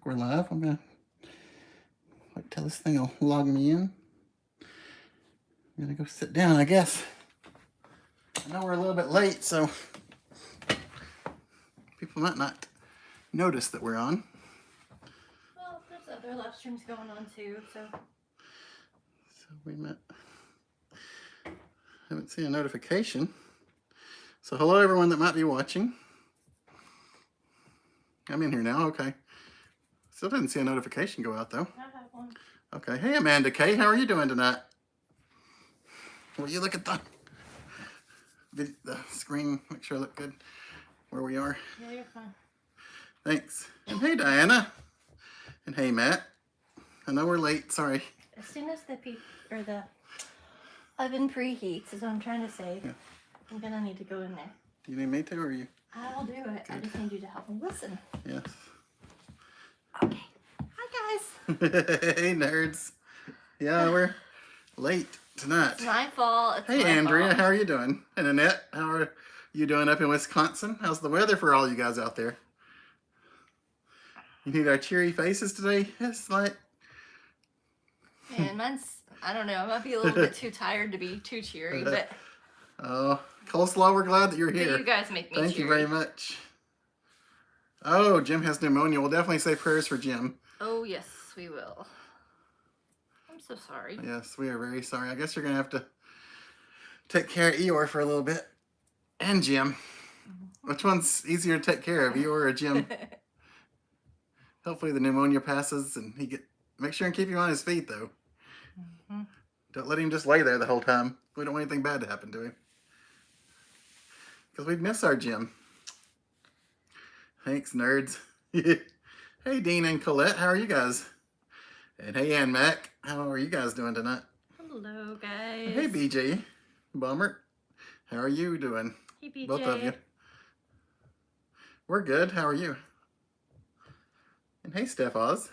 think we're live. I'm gonna wait till this thing will log me in. I'm gonna go sit down, I guess. I know we're a little bit late, so people might not notice that we're on. Well, there's other live streams going on too, so we haven't seen a notification. So hello everyone that might be watching. I'm in here now, okay. Still didn't see a notification go out though. I have one. Okay, hey Amanda Kay, how are you doing tonight? Will you look at the screen, make sure I look good where we are? Yeah, you're fine. Thanks. And hey Diana. And hey Matt. I know we're late, sorry. As soon as the oven preheats is what I'm trying to say. Yeah. I'm gonna need to go in there. Do you need me to or you? I'll do it. Good. I just need you to help me listen. Yes. Okay. Hi guys. Hey nerds. Yeah, we're late tonight. It's my fault. It's Hey my Andrea, fault. how are you doing? And Annette, how are you doing up in Wisconsin? How's the weather for all you guys out there? You need our cheery faces today? It's like... Man, mine's, I don't know, I might be a little bit too tired to be too cheery, but... Oh, coleslaw, we're glad that you're here. But you guys make me Thank cheery. you very much. Oh, Jim has pneumonia. We'll definitely say prayers for Jim. Oh, yes, we will. I'm so sorry. Yes, we are very sorry. I guess you're going to have to take care of Eeyore for a little bit. And Jim. Which one's easier to take care of, Eeyore or Jim? Hopefully the pneumonia passes and make sure and keep him on his feet, though. Mm-hmm. Don't let him just lay there the whole time. We don't want anything bad to happen to him. Because we'd miss our Jim. Thanks, nerds. Hey, Dean and Colette, how are you guys? And hey, Ann Mac, how are you guys doing tonight? Hello, guys. Hey, BJ. Bummer, how are you doing? Hey, BJ. Both of you. We're good. How are you? And hey, Steph Oz.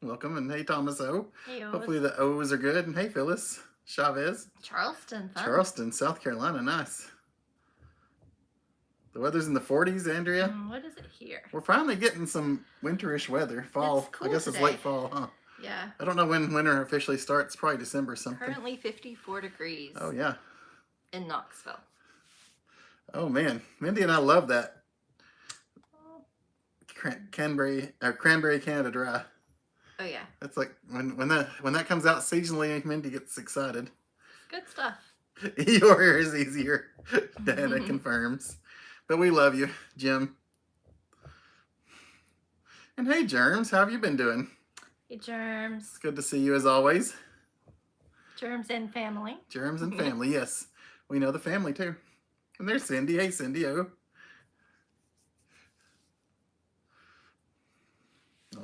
Welcome. And hey, Thomas O. Hey, Oz. Hopefully the O's are good. And hey, Phyllis Chavez. Charleston, fun. Charleston, South Carolina. Nice. The weather's in the 40s, Andrea. What is it here? We're finally getting some winterish weather. Fall. It's cool I guess today. It's late fall, huh? Yeah. I don't know when winter officially starts. Probably December something. Currently 54 degrees. Oh, yeah. In Knoxville. Oh, man. Mindy and I love that. Cranberry Canada Dry. Oh, yeah. That's like when that comes out seasonally, Mindy gets excited. Good stuff. Eeyore is easier. Dana confirms. But we love you, Jim. And hey, Germs, how have you been doing? Hey, Germs. It's good to see you as always. Germs and family. Germs and family, yes. We know the family too. And there's Cindy. Hey, Cindy. Oh,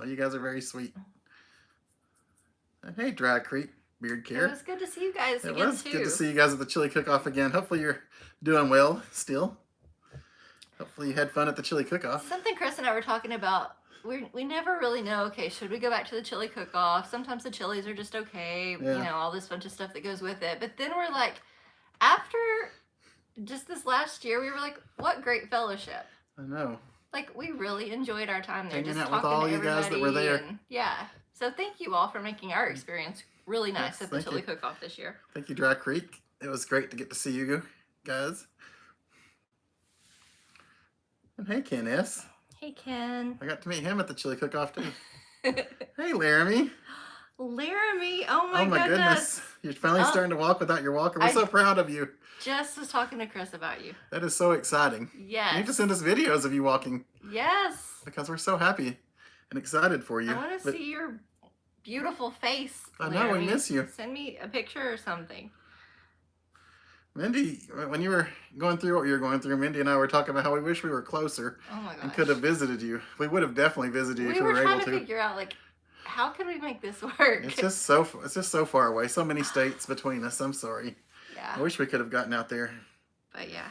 you guys are very sweet. And hey, Dry Creek Beard Care. It was good to see you guys It again, was too. good to see you guys at the chili cook-off again. Hopefully you're doing well still. Hopefully you had fun at the chili cook-off. Something Chris and I were talking about, we never really know, okay, should we go back to the chili cook-off? Sometimes the chilies are just okay, Yeah. you know, all this bunch of stuff that goes with it. But then we're like, after just this last year, we were like, what great fellowship. I know. Like, we really enjoyed our time there. Hanging just out with talking all to you guys that were everybody there. and- yeah. So thank you all for making our experience really nice Yes, at the thank chili you. cook-off this year. Thank you, Dry Creek. It was great to get to see you guys. And hey, Ken S. Hey, Ken. I got to meet him at the chili cook-off too. Hey, Laramie. Laramie, oh my goodness. You're finally Oh. starting to walk without your walker. We're so proud of you. Just was talking to Chris about you. That is so exciting. Yes. You need to send us videos of you walking Yes. because we're so happy and excited for you. I want to But see your beautiful face. I know, we Laramie. miss you. Send me a picture or something. Mindy, when you were going through what you were going through, Mindy and I were talking about how we wish we were closer Oh my gosh. and could have visited you. We would have definitely visited you if We we were were trying able to to. figure out, like, how could we make this work? It's just so far away. So many states between us. I'm sorry. Yeah. I wish we could have gotten out there. But yeah.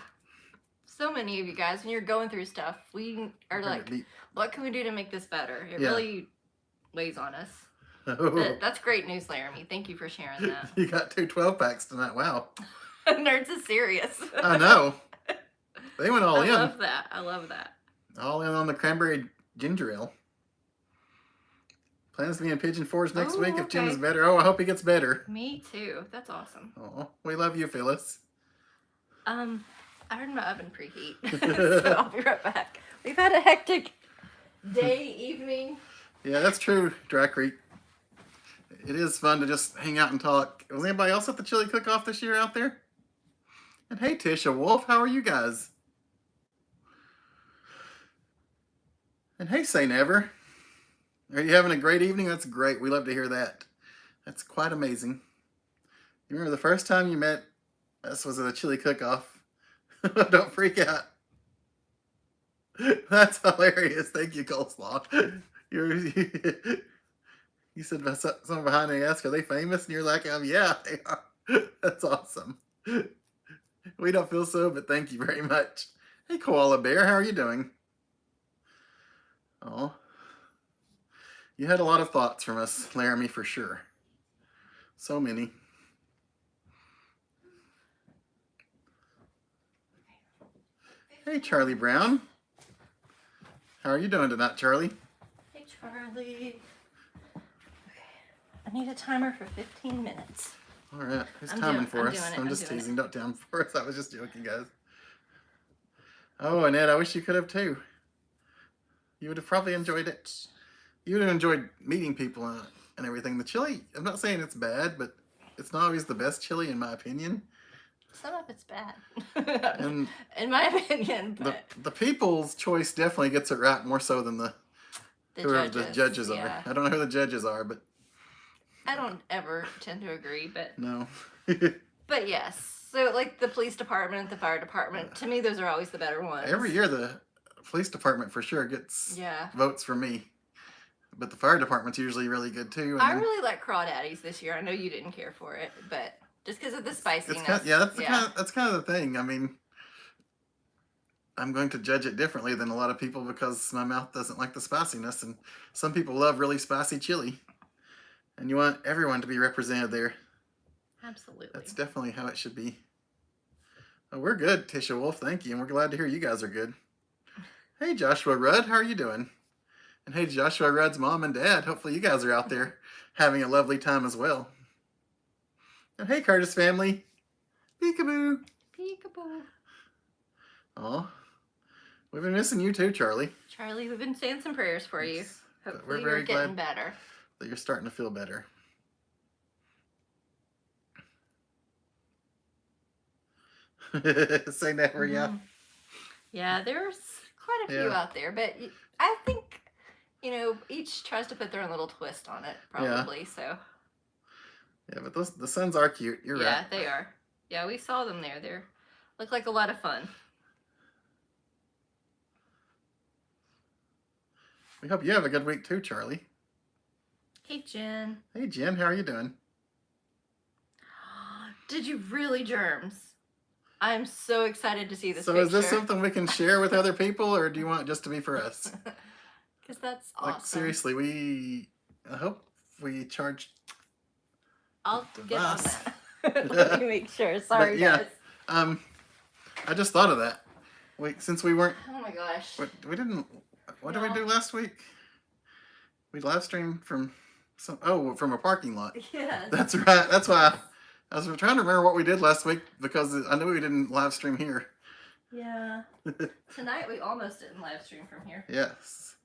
So many of you guys, when you're going through stuff, we are like, what can we do to make this better? It Yeah. really weighs on us. Oh, But that's great news, Laramie. Thank you for sharing that. you got 2 12-packs tonight. Wow. Nerds is serious. I know. They went all I in. love that. I love that. All in on the cranberry ginger ale. Plans to be in Pigeon Forge next Oh, week if Jim okay. is better. Oh, I hope he gets better. Me too. That's awesome. Oh, we love you, Phyllis. I heard my oven preheat, so I'll be right back. We've had a hectic day, evening. Yeah, that's true, Dry Creek. It is fun to just hang out and talk. Was anybody else at the chili cook-off this year out there? And hey, Tisha Wolf, how are you guys? And hey, Say Never. Are you having a great evening? That's great. We love to hear that. That's quite amazing. You remember the first time you met us was at a chili cook-off? Don't freak out. That's hilarious. Thank you, Coleslaw. You said someone behind me asked, are they famous? And you're like, yeah, they are. That's awesome. We don't feel so, but thank you very much. Hey, Koala Bear, how are you doing? Oh, you had a lot of thoughts from us, Laramie, for sure. So many. Hey, Charlie Brown. How are you doing tonight, Charlie? Hey, Charlie. Okay, I need a timer for 15 minutes. All right, who's I'm timing doing- for I'm us? doing it, I'm I'm just doing teasing. Don't time for us. I was just joking, guys. Oh, Annette, I wish you could have too. You would have probably enjoyed it. You would have enjoyed meeting people and everything. The chili, I'm not saying it's bad, but it's not always the best chili in my opinion. Some of it's bad, And in my opinion. But the people's choice definitely gets it right more so than whoever the judges yeah. are. I don't know who the judges are, but I don't ever tend to agree, but no. but yes. So like the police department, the fire department, to me those are always the better ones. Every year the police department for sure gets Yeah. votes for me. But the fire department's usually really good too. And I then- really like crawdaddies this year. I know you didn't care for it, but just because of the spiciness. It's kind that's kind of the thing. I mean, I'm going to judge it differently than a lot of people because my mouth doesn't like the spiciness, and some people love really spicy chili, and you want everyone to be represented there. Absolutely. That's definitely how it should be. Oh, we're good, Tisha Wolf. Thank you, and we're glad to hear you guys are good. Hey, Joshua Rudd, how are you doing? And hey, Joshua Rudd's mom and dad. Hopefully, you guys are out there having a lovely time as well. And hey, Curtis family. Peekaboo. Peekaboo. Oh, we've been missing you too, Charlie. Charlie, we've been saying some prayers for you. Yes, but Hopefully we're very you're getting glad better. that you're starting to feel better. Say never, yeah. Yeah, there's quite a few Yeah. out there, but I think, each tries to put their own little twist on it, probably, so. Yeah, but the suns are cute. You're Yeah, right. they are. Yeah, we saw them there. They look like a lot of fun. We hope you have a good week too, Charlie. Hey, Jen. Hey, Jen, how are you doing? Did you really, Germs? I'm so excited to see this So picture. is this something we can share with other people, or do you want it just to be for us? Because that's awesome. Like, seriously, I hope we charge. I'll get on device. that. Let me make sure. Sorry, But, yeah. guys. I just thought of that. Since we weren't, Oh my gosh. we didn't. What did we No. do last week? We live streamed from from a parking lot. Yes. That's right. That's why I was trying to remember what we did last week because I knew we didn't live stream here. Yeah. Tonight we almost didn't live stream from here. Yes.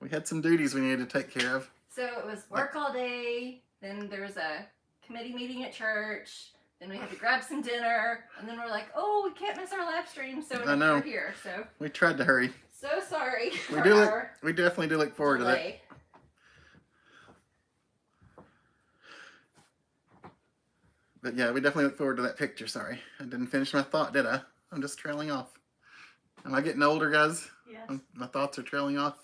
We had some duties we needed to take care of. So it was work all day, then there was a committee meeting at church, then we had to grab some dinner, and then we're like, oh, we can't miss our live stream, so I know. we're here. So We tried to hurry. sorry We for do our we definitely do look forward to that. delay. But yeah, we definitely look forward to that picture. Sorry. I didn't finish my thought, did I? I'm just trailing off. Am I getting older, guys? Yes. My thoughts are trailing off.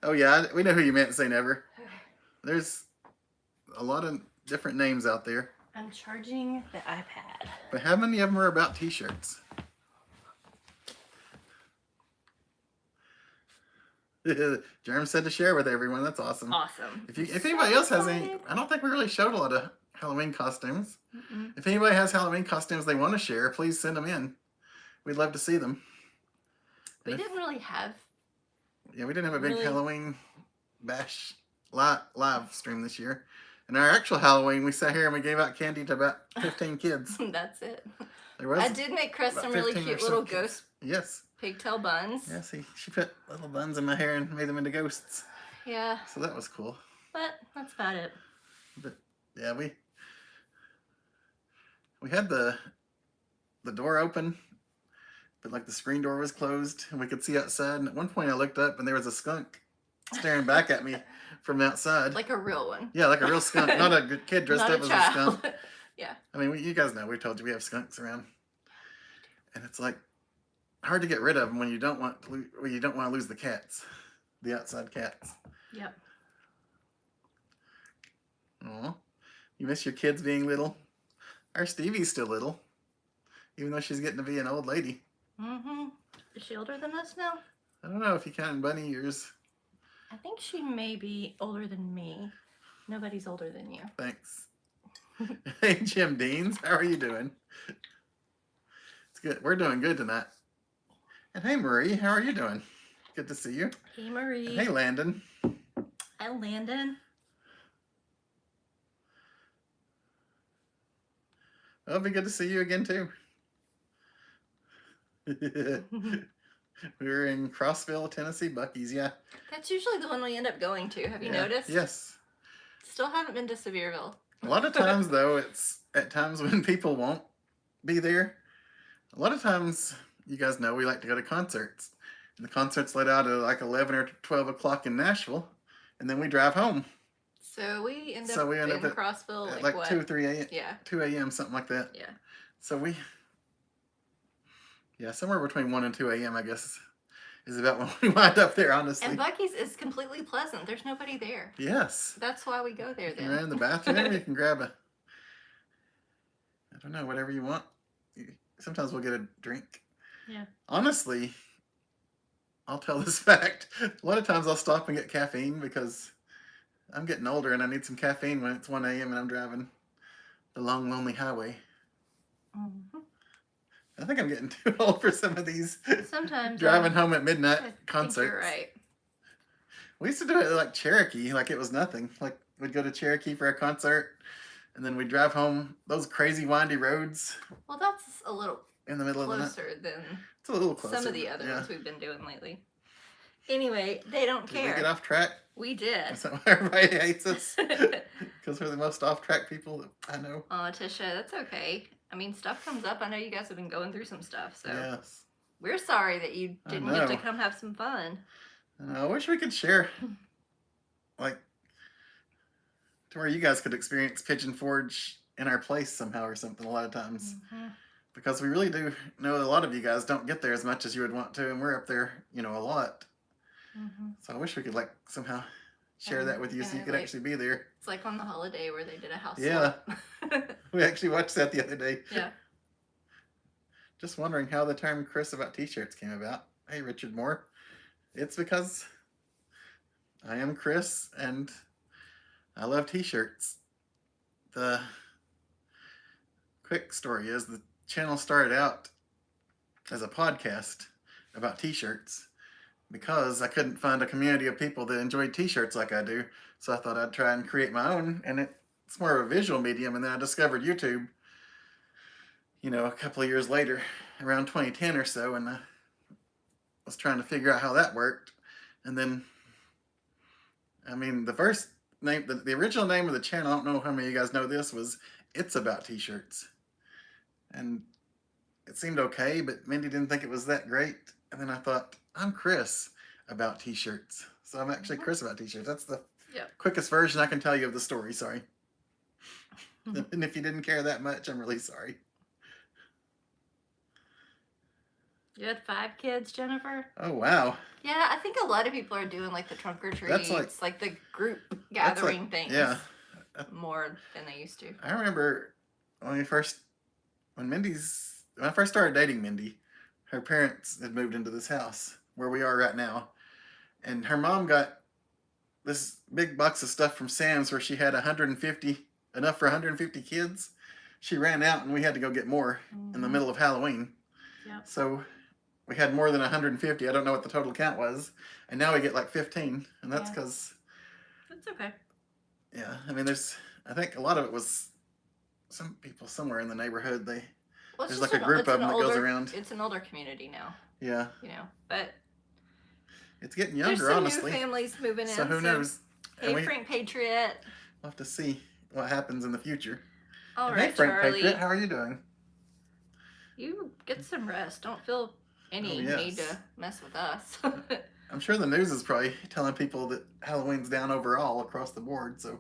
Oh yeah, we know who you meant to say never. There's a lot of different names out there. I'm charging the iPad. But how many of them are about t-shirts? Jerem said to share with everyone. That's awesome. Awesome. If anybody else has any, I don't think we really showed a lot of Halloween costumes. Mm-mm. If anybody has Halloween costumes they want to share, please send them in. We'd love to see them. We And if- didn't really have Yeah, we didn't have a big Really? Halloween bash live stream this year. And our actual Halloween, we sat here and we gave out candy to about 15 kids. That's it. There was I did make Chris about some really 15 or cute so little kids. ghost Yes. pigtail buns. Yes, she put little buns in my hair and made them into ghosts. Yeah. So that was cool. But that's about it. But yeah, we had the door open, but like the screen door was closed and we could see outside. And at one point I looked up and there was a skunk staring back at me from outside. Like a real one. Yeah, like a real skunk, not a good kid dressed Not up a as child. a skunk. Yeah. I mean, you guys know, we told you we have skunks around, and it's like hard to get rid of them when you don't want to lose the cats, the outside cats. Yep. Aw, you miss your kids being little. Our Stevie's still little, even though she's getting to be an old lady. Mm-hmm. Is she older than us now? I don't know if you count in bunny years. I think she may be older than me. Nobody's older than you. Thanks. Hey, Jim Deans, how are you doing? It's good. We're doing good tonight. And hey, Marie, how are you doing? Good to see you. Hey, Marie. And hey, Landon. Hi, Landon. Well, it'll be good to see you again, too. We were in Crossville, Tennessee, Buc-ee's, yeah. That's usually the one we end up going to. Have you noticed? Yes. Still haven't been to Sevierville. A lot of times, though, it's at times when people won't be there. A lot of times, you guys know, we like to go to concerts. And the concerts let out at like 11 or 12 o'clock in Nashville. And then we drive home. So we end up at in Crossville at like like what? 2 or 3 a.m. Yeah. 2 a.m., something like that. Yeah. So somewhere between 1 and 2 a.m., I guess, is about when we wind up there, honestly. And Buc-ee's is completely pleasant. There's nobody there. Yes. That's why we go there You then. can run in the bathroom. You can grab I don't know, whatever you want. Sometimes we'll get a drink. Yeah. Honestly, I'll tell this fact. A lot of times I'll stop and get caffeine because I'm getting older and I need some caffeine when it's 1 a.m. and I'm driving the long, lonely highway. Mm-hmm. I think I'm getting too old for some of these Sometimes driving home at midnight I think concerts. you're right. We used to do it like Cherokee, like it was nothing. Like we'd go to Cherokee for a concert, and then we'd drive home those crazy windy roads Well, that's a little in the middle of the night. closer than It's a little closer. some of the other yeah. ones we've been doing lately. Anyway, they don't Did care. we get off track? We did. Is that why everybody hates us? Because we're the most off-track people that I know. Oh, Tisha, that's okay. I mean, stuff comes up. I know you guys have been going through some stuff, so Yes. we're sorry that you I didn't get to know. come have some fun. And I wish we could share, like, to where you guys could experience Pigeon Forge in our place somehow or something a lot of times. Mm-hmm. Because we really do know that a lot of you guys don't get there as much as you would want to, and we're up there, a lot. Mm-hmm. So I wish we could, like, somehow share that with you so you could like, actually be there. It's like on the holiday where they did a house Yeah. swap. We actually watched that the other day. Yeah. Just wondering how the term Chris about t-shirts came about. Hey, Richard Moore. It's because I am Chris and I love t-shirts. The quick story is the channel started out as a podcast about t-shirts because I couldn't find a community of people that enjoyed t-shirts like I do. So I thought I'd try and create my own, and it's more of a visual medium. And then I discovered YouTube, a couple of years later, around 2010 or so, and I was trying to figure out how that worked. And then, the first name, the original name of the channel, I don't know how many of you guys know this, was It's About T-Shirts. And it seemed okay, but Mindy didn't think it was that great. And then I thought, I'm Chris about t-shirts. So I'm actually Chris about t-shirts. That's the quickest version I can tell you of the story. Sorry. And if you didn't care that much, I'm really sorry. You had 5 kids, Jennifer? Oh, wow. Yeah, I think a lot of people are doing like the trunk or treats, like the group gathering things. Yeah. More than they used to. I remember when I first started dating Mindy, her parents had moved into this house where we are right now. And her mom got this big box of stuff from Sam's where she had enough for 150 kids. She ran out and we had to go get more in the middle of Halloween. Yeah. So we had more than 150. I don't know what the total count was, and now we get like 15, and that's Yeah. because That's okay. yeah. I mean, I think a lot of it was some people somewhere in the neighborhood. Well, There's like a group of them that goes around. It's an older community now, Yeah, you know. But it's getting there's younger, some honestly. new families moving in. So who knows? Hey, Frank Patriot. We'll have to see what happens in the future. All And right, hey, Frank Charlie. Patriot, how are you doing? You get some rest. Don't feel any need to mess with us. I'm sure the news is probably telling people that Halloween's down overall across the board, so.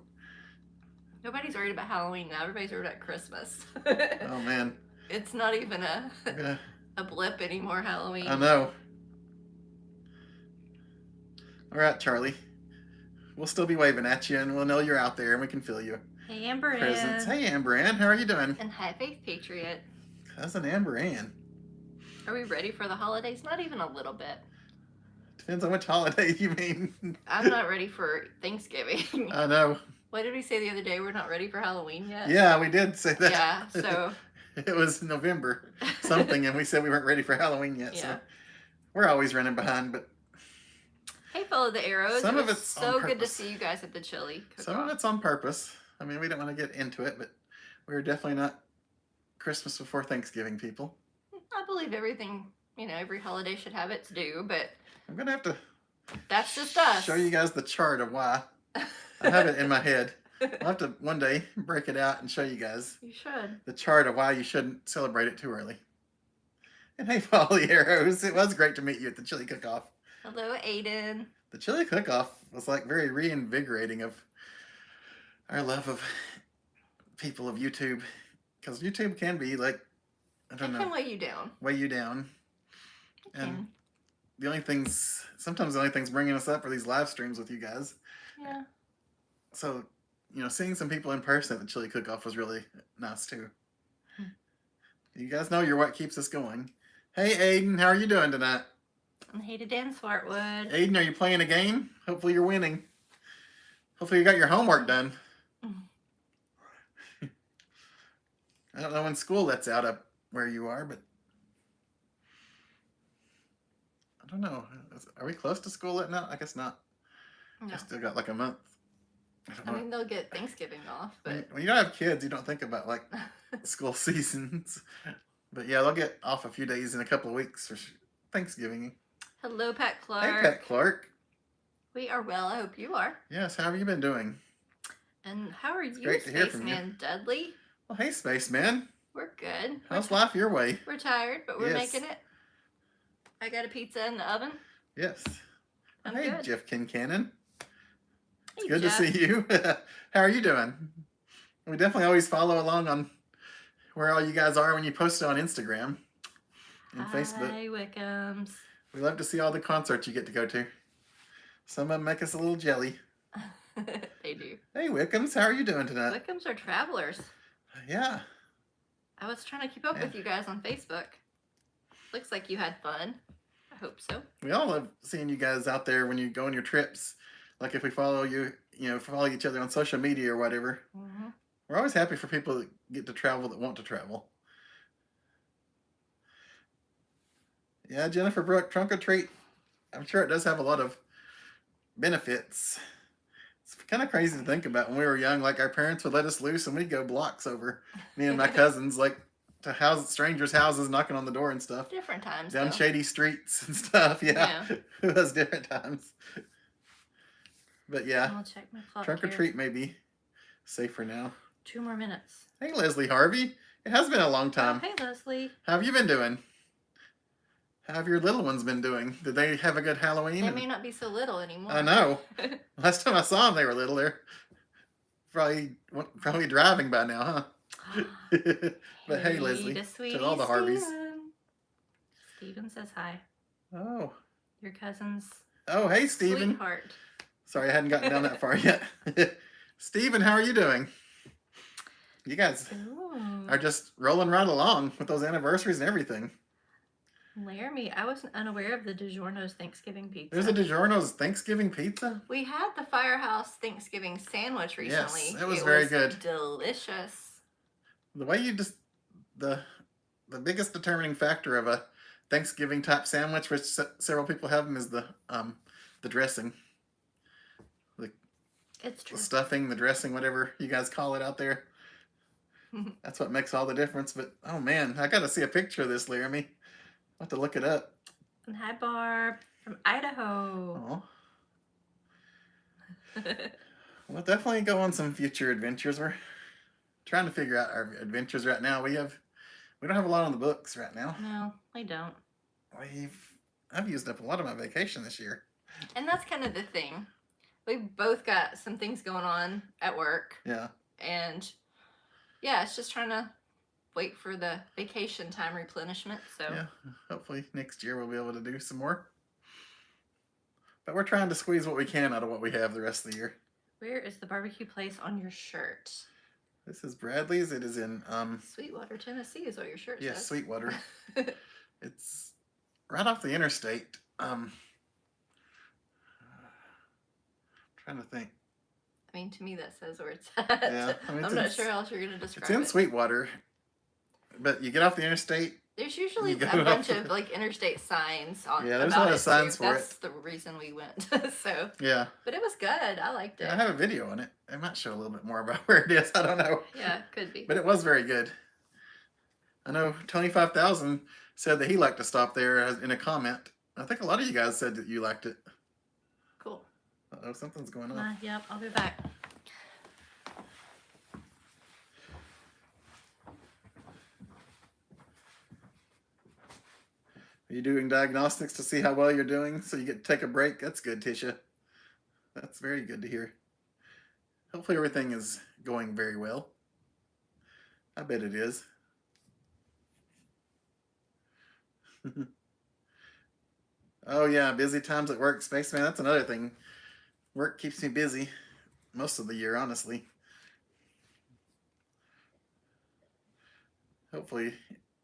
Nobody's worried about Halloween now. Everybody's worried about Christmas. Oh, man. It's not even a blip anymore, Halloween. I know. All right, Charlie. We'll still be waving at you, and we'll know you're out there, and we can feel you. Hey, Amber Presents. Ann. Hey, Amber Ann. How are you doing? And hi, Faith Patriot. Cousin Amber Ann. Are we ready for the holidays? Not even a little bit. Depends on which holiday you mean. I'm not ready for Thanksgiving. I know. What did we say the other day? We're not ready for Halloween yet? Yeah, we did say that. Yeah, so. It was November something, and we said we weren't ready for Halloween yet, so we're always running behind, but. Hey, follow the arrows. Some it of was it's so on good to purpose. see you guys at the chili cook-off. Some of it's on purpose. I mean, we don't want to get into it, but we're definitely not Christmas before Thanksgiving people. I believe everything, every holiday should have its due, but I'm going to have to that's just us. show you guys the chart of why. I have it in my head. I'll have to one day break it out and show you guys. You should. The chart of why you shouldn't celebrate it too early. And hey, follow the arrows. It was great to meet you at the chili cook-off. Hello, Aiden. The chili cook-off was like very reinvigorating of our love of people of YouTube. Because YouTube can be like, I don't know. It can weigh you down. Weigh you down. And sometimes the only things bringing us up are these live streams with you guys. Yeah. So, seeing some people in person at the chili cook-off was really nice too. You guys know you're what keeps us going. Hey, Aiden, how are you doing tonight? And hey to Dan Swartwood. Aiden, are you playing a game? Hopefully you're winning. Hopefully you got your homework done. I don't know when school lets out up where you are, but I don't know. Are we close to school letting out? I guess not. No. I still got like a month. I mean, they'll get Thanksgiving off, but when you don't have kids, you don't think about like school seasons. But yeah, they'll get off a few days in a couple of weeks for Thanksgiving. Hello, Pat Clark. Hey, Pat Clark. We are well. I hope you are. Yes, how have you been doing? And how are you, great to hear from you. Spaceman Dudley? Well, hey, Spaceman. We're good. How's life your way? We're tired, but we're Yes. making it. I got a pizza in the oven. Yes. I'm hey, good. Jeff Kincannon. It's Hey, good Jeff. to see you. How are you doing? We definitely always follow along on where all you guys are when you post it on Instagram and Facebook. Hi, Wickams. We love to see all the concerts you get to go to. Some of them make us a little jelly. They do. Hey, Wickams, how are you doing tonight? Wickams are travelers. Yeah. I was trying to keep up with you guys on Facebook. Looks like you had fun. I hope so. We all love seeing you guys out there when you go on your trips. Like if we follow you, follow each other on social media or whatever. Mm-hmm. We're always happy for people that get to travel that want to travel. Yeah, Jennifer Brooke, trunk or treat. I'm sure it does have a lot of benefits. It's kind of crazy to think about when we were young. Like our parents would let us loose and we'd go blocks over, me and my cousins, like to strangers' houses, knocking on the door and stuff. Different times. Down though. shady streets and stuff. Yeah. It was different times. But yeah, I'll check my clock trunk or here. treat may be safer now. 2 more minutes. Hey, Leslie Harvey. It has been a long time. Oh, hey, Leslie. How have you been doing? How have your little ones been doing? Did they have a good Halloween? They may not be so little anymore. I know. Last time I saw them, they were little. They're probably driving by now, huh? But hey, Leslie, to all the Harveys. Steven says hi. Oh. Your cousin's Oh, hey, Steven. sweetheart. Sorry, I hadn't gotten down that far yet. Steven, how are you doing? You guys Ooh. are just rolling right along with those anniversaries and everything. Laramie, I wasn't unaware of the DiGiorno's Thanksgiving pizza. There's a DiGiorno's Thanksgiving pizza? We had the Firehouse Thanksgiving sandwich recently. Yes, it was very good. Delicious. The way you just the biggest determining factor of a Thanksgiving type sandwich, which several people have them, is the dressing, It's true. the stuffing, the dressing, whatever you guys call it out there. That's what makes all the difference. But oh man, I got to see a picture of this, Laramie. I'll have to look it up. And hi, Barb from Idaho. Oh, we'll definitely go on some future adventures. We're trying to figure out our adventures right now. We don't have a lot on the books right now. No, we don't. I've used up a lot of my vacation this year. And that's kind of the thing. We've both got some things going on at work. Yeah. And yeah, it's just trying to wait for the vacation time replenishment. So yeah, hopefully next year we'll be able to do some more. But we're trying to squeeze what we can out of what we have the rest of the year. Where is the barbecue place on your shirt? This is Bradley's. It is in Sweetwater, Tennessee is what your shirt says. Yes, Sweetwater. It's right off the interstate. Trying to think. I mean, to me that says where it's at. Yeah, I mean, I'm not sure how else you're going to describe it. It's in Sweetwater, but you get off the interstate. There's usually a bunch of like interstate signs on. Yeah, there's a lot of signs for it. That's the reason we went. So. Yeah. But it was good. I liked it. Yeah, I have a video on it. I might show a little bit more about where it is. I don't know. Yeah, could be. But it was very good. I know Tony 5000 said that he liked to stop there in a comment. I think a lot of you guys said that you liked it. Cool. Uh-oh, something's going on. Yep, I'll be back. Are you doing diagnostics to see how well you're doing so you get to take a break? That's good, Tisha. That's very good to hear. Hopefully everything is going very well. I bet it is. Oh yeah, busy times at work, Spaceman. That's another thing. Work keeps me busy most of the year, honestly. Hopefully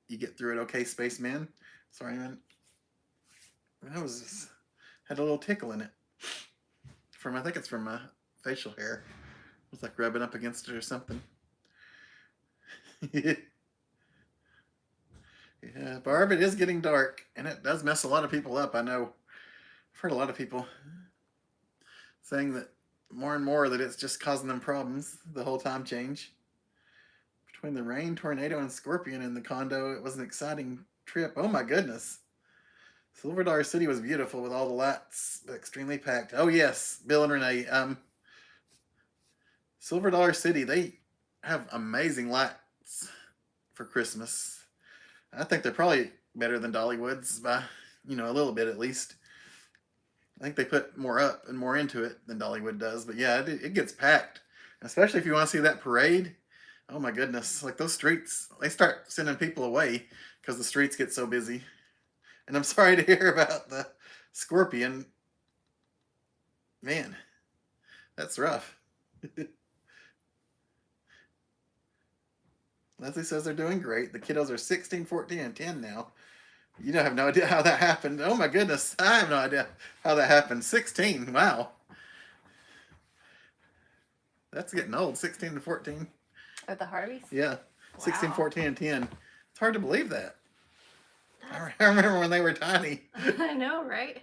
you get through it okay, Spaceman. Sorry, man. I had a little tickle in it. I think it's from my facial hair. It was like rubbing up against it or something. Yeah, Barb, it is getting dark, and it does mess a lot of people up. I know. I've heard a lot of people saying that more and more that it's just causing them problems, the whole time change. Between the rain, tornado, and scorpion in the condo, it was an exciting trip. Oh my goodness. Silver Dollar City was beautiful with all the lights, but extremely packed. Oh yes, Bill and Renee. Silver Dollar City, they have amazing lights for Christmas. I think they're probably better than Dollywood's by, a little bit at least. I think they put more up and more into it than Dollywood does. But yeah, it gets packed. Especially if you want to see that parade. Oh my goodness. Like those streets, they start sending people away because the streets get so busy. And I'm sorry to hear about the scorpion. Man, that's rough. Leslie says they're doing great. The kiddos are 16, 14, and 10 now. You don't have no idea how that happened. Oh my goodness. I have no idea how that happened. 16. Wow. That's getting old. 16 and 14. Oh, the Harveys? Yeah. Wow. 16, 14, and 10. It's hard to believe that. I remember when they were tiny. I know, right?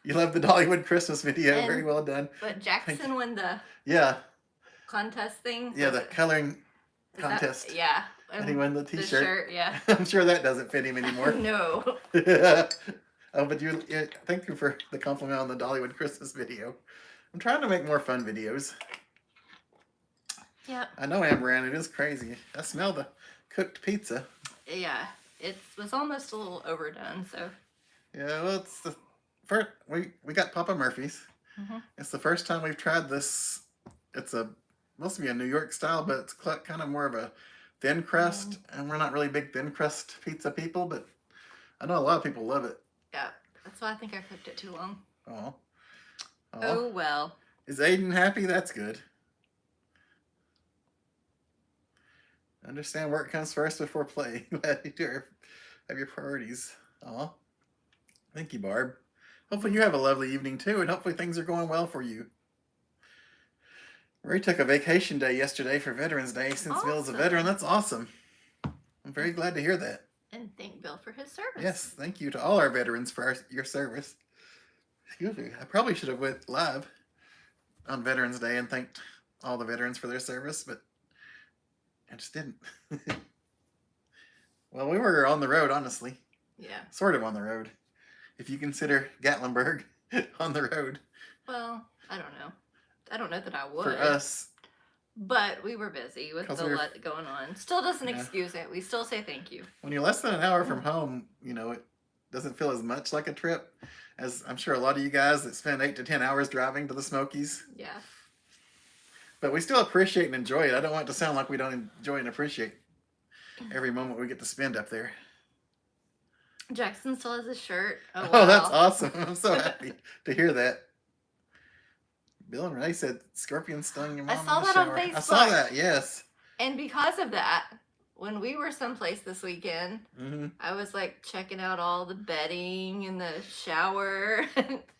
You love the Dollywood Christmas video. And, very well done. But Jackson won the contest thing. Yeah, the coloring contest. Yeah. And he won the t-shirt. The shirt, yeah. I'm sure that doesn't fit him anymore. No. Oh, but thank you for the compliment on the Dollywood Christmas video. I'm trying to make more fun videos. Yeah. I know, Amberan, it is crazy. I smell the cooked pizza. Yeah. It was almost a little overdone, so. Yeah, well, it's the first, we got Papa Murphy's. Mm-hmm. It's the first time we've tried this. It's supposed to be a New York style, but it's kind of more of a thin crust, and we're not really big thin crust pizza people, but I know a lot of people love it. Yeah, that's why I think I cooked it too long. Oh well. Is Aiden happy? That's good. Understand work comes first before play. Glad you have your priorities. Aw. Thank you, Barb. Hopefully you have a lovely evening too, and hopefully things are going well for you. Ray took a vacation day yesterday for Veterans Day since Bill's a veteran. That's awesome. I'm very glad to hear that. And thank Bill for his service. Yes, thank you to all our veterans for your service. Excuse me. I probably should have went live on Veterans Day and thanked all the veterans for their service, but I just didn't. Well, we were on the road, honestly. Yeah. Sort of on the road. If you consider Gatlinburg on the road. Well, I don't know. I don't know that I would. For us. But we were busy with a lot going on. Still doesn't excuse it. We still say thank you. When you're less than an hour from home, you know, it doesn't feel as much like a trip as I'm sure a lot of you guys that spend 8 to 10 hours driving to the Smokies. Yeah. But we still appreciate and enjoy it. I don't want it to sound like we don't enjoy and appreciate every moment we get to spend up there. Jackson still has his shirt. Oh, wow. Oh, that's awesome. I'm so happy to hear that. Bill and Renee said scorpion stung your mom. I saw that on Facebook. I saw that, yes. And because of that, when we were someplace this weekend, I was like checking out all the bedding in the shower.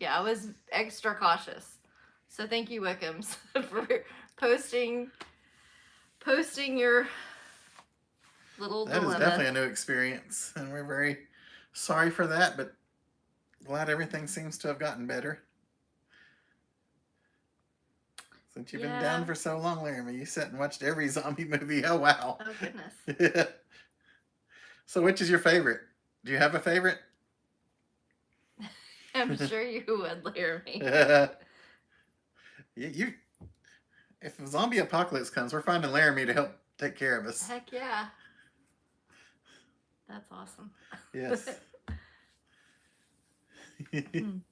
Yeah, I was extra cautious. So thank you, Wickham's, for posting your little dilemma. That is definitely a new experience, and we're very sorry for that, but glad everything seems to have gotten better. Since you've been down for so long, Laramie, you sat and watched every zombie movie. Oh, wow. Oh, goodness. Yeah. So which is your favorite? Do you have a favorite? I'm sure you would, Laramie. If a zombie apocalypse comes, we're finding Laramie to help take care of us. Heck yeah. That's awesome. Yes. Man.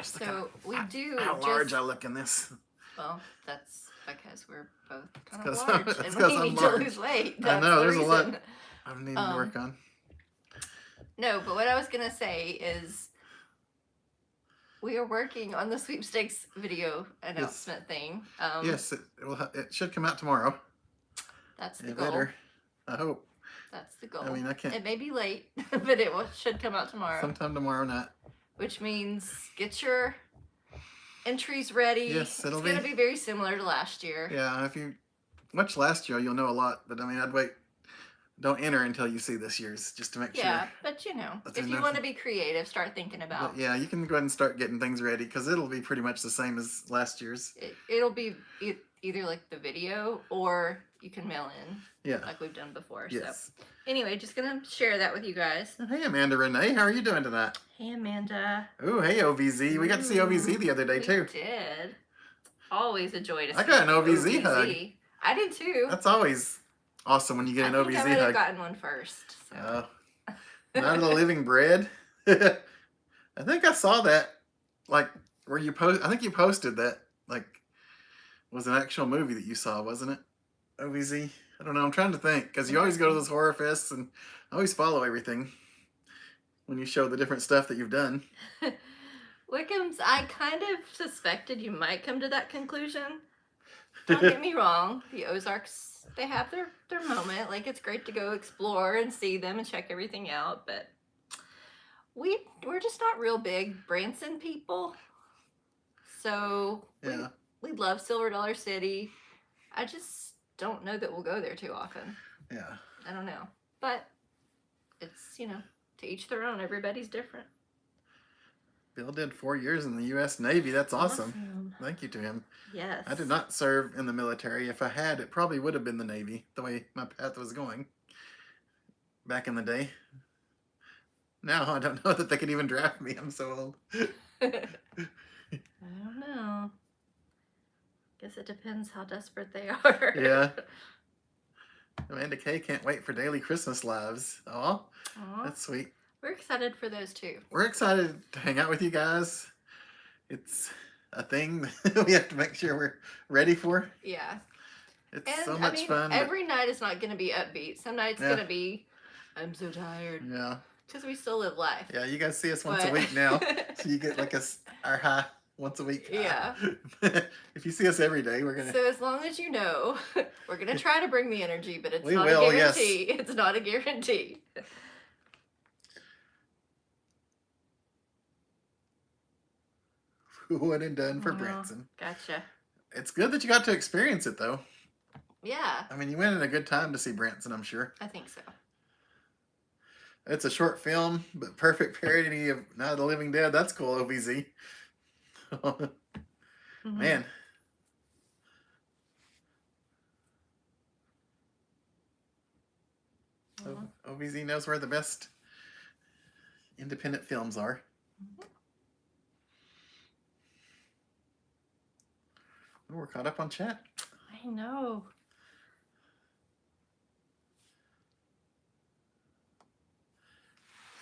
So we do. How large I look in this. Well, that's because we're both kind It's of 'cause large, it's and 'cause we I'm need large. to lose weight. I That's know, the there's a lot reason. I'm needing to work on. No, but what I was gonna say is we are working on the sweepstakes video announcement thing. Yes, it should come out tomorrow. That's the goal. Better. I hope. That's the goal. I mean, I can't. It may be late, but it should come out tomorrow. Sometime tomorrow night. Which means get your entries ready. Yes, it's going to be very similar to last year. Yeah, if you watch last year, you'll know a lot. But I mean, I'd wait. Don't enter until you see this year's, just to make sure. Yeah, but you know, if you want to be creative, start thinking about. But yeah, you can go ahead and start getting things ready because it'll be pretty much the same as last year's. It'll be either like the video or you can mail in. Yeah. Like we've done before. Yes. So anyway, just gonna share that with you guys. Hey, Amanda Renee, how are you doing tonight? Hey, Amanda. Oh, hey, OVZ. We got to see OVZ the other day too. We did. Always a joy to see. I got an OVZ hug. I did too. That's always awesome when you get an OVZ hug. I might have gotten one first. So. Not of the living bread. I think I saw that, like where you post. I think you posted that, like, was an actual movie that you saw, wasn't it? OVZ. I don't know. I'm trying to think because you always go to those horror fests and I always follow everything when you show the different stuff that you've done. Wickham's, I kind of suspected you might come to that conclusion. Don't get me wrong. The Ozarks, they have their moment. Like, it's great to go explore and see them and check everything out. But we're just not real big Branson people. So Yeah. we love Silver Dollar City. I just don't know that we'll go there too often. Yeah. I don't know. But it's, you know, to each their own. Everybody's different. Bill did 4 years in the U.S. Navy. That's awesome. Thank you to him. Yes. I did not serve in the military. If I had, it probably would have been the Navy, the way my path was going back in the day. Now I don't know that they could even draft me. I'm so old. I don't know. Guess it depends how desperate they are. Yeah. Amanda Kay can't wait for daily Christmas lives. Aw, that's sweet. We're excited for those too. We're excited to hang out with you guys. It's a thing we have to make sure we're ready for. Yeah. It's so much fun. Every night is not going to be upbeat. Some nights going to be, I'm so tired. Yeah. Because we still live life. Yeah, you guys see us once a week now. So you get like our high once a week. Yeah. If you see us every day, we're going to. So as long as you know, we're going to try to bring the energy, but it's not will, a guarantee. Yes. It's not a guarantee. One and done for Branson. Gotcha. It's good that you got to experience it, though. Yeah, I mean, you went at a good time to see Branson, I'm sure. I think so. It's a short film, but perfect parody of Night of the Living Dead. That's cool, OVZ. Man. OVZ knows where the best independent films are. Oh, we're caught up on chat. I know.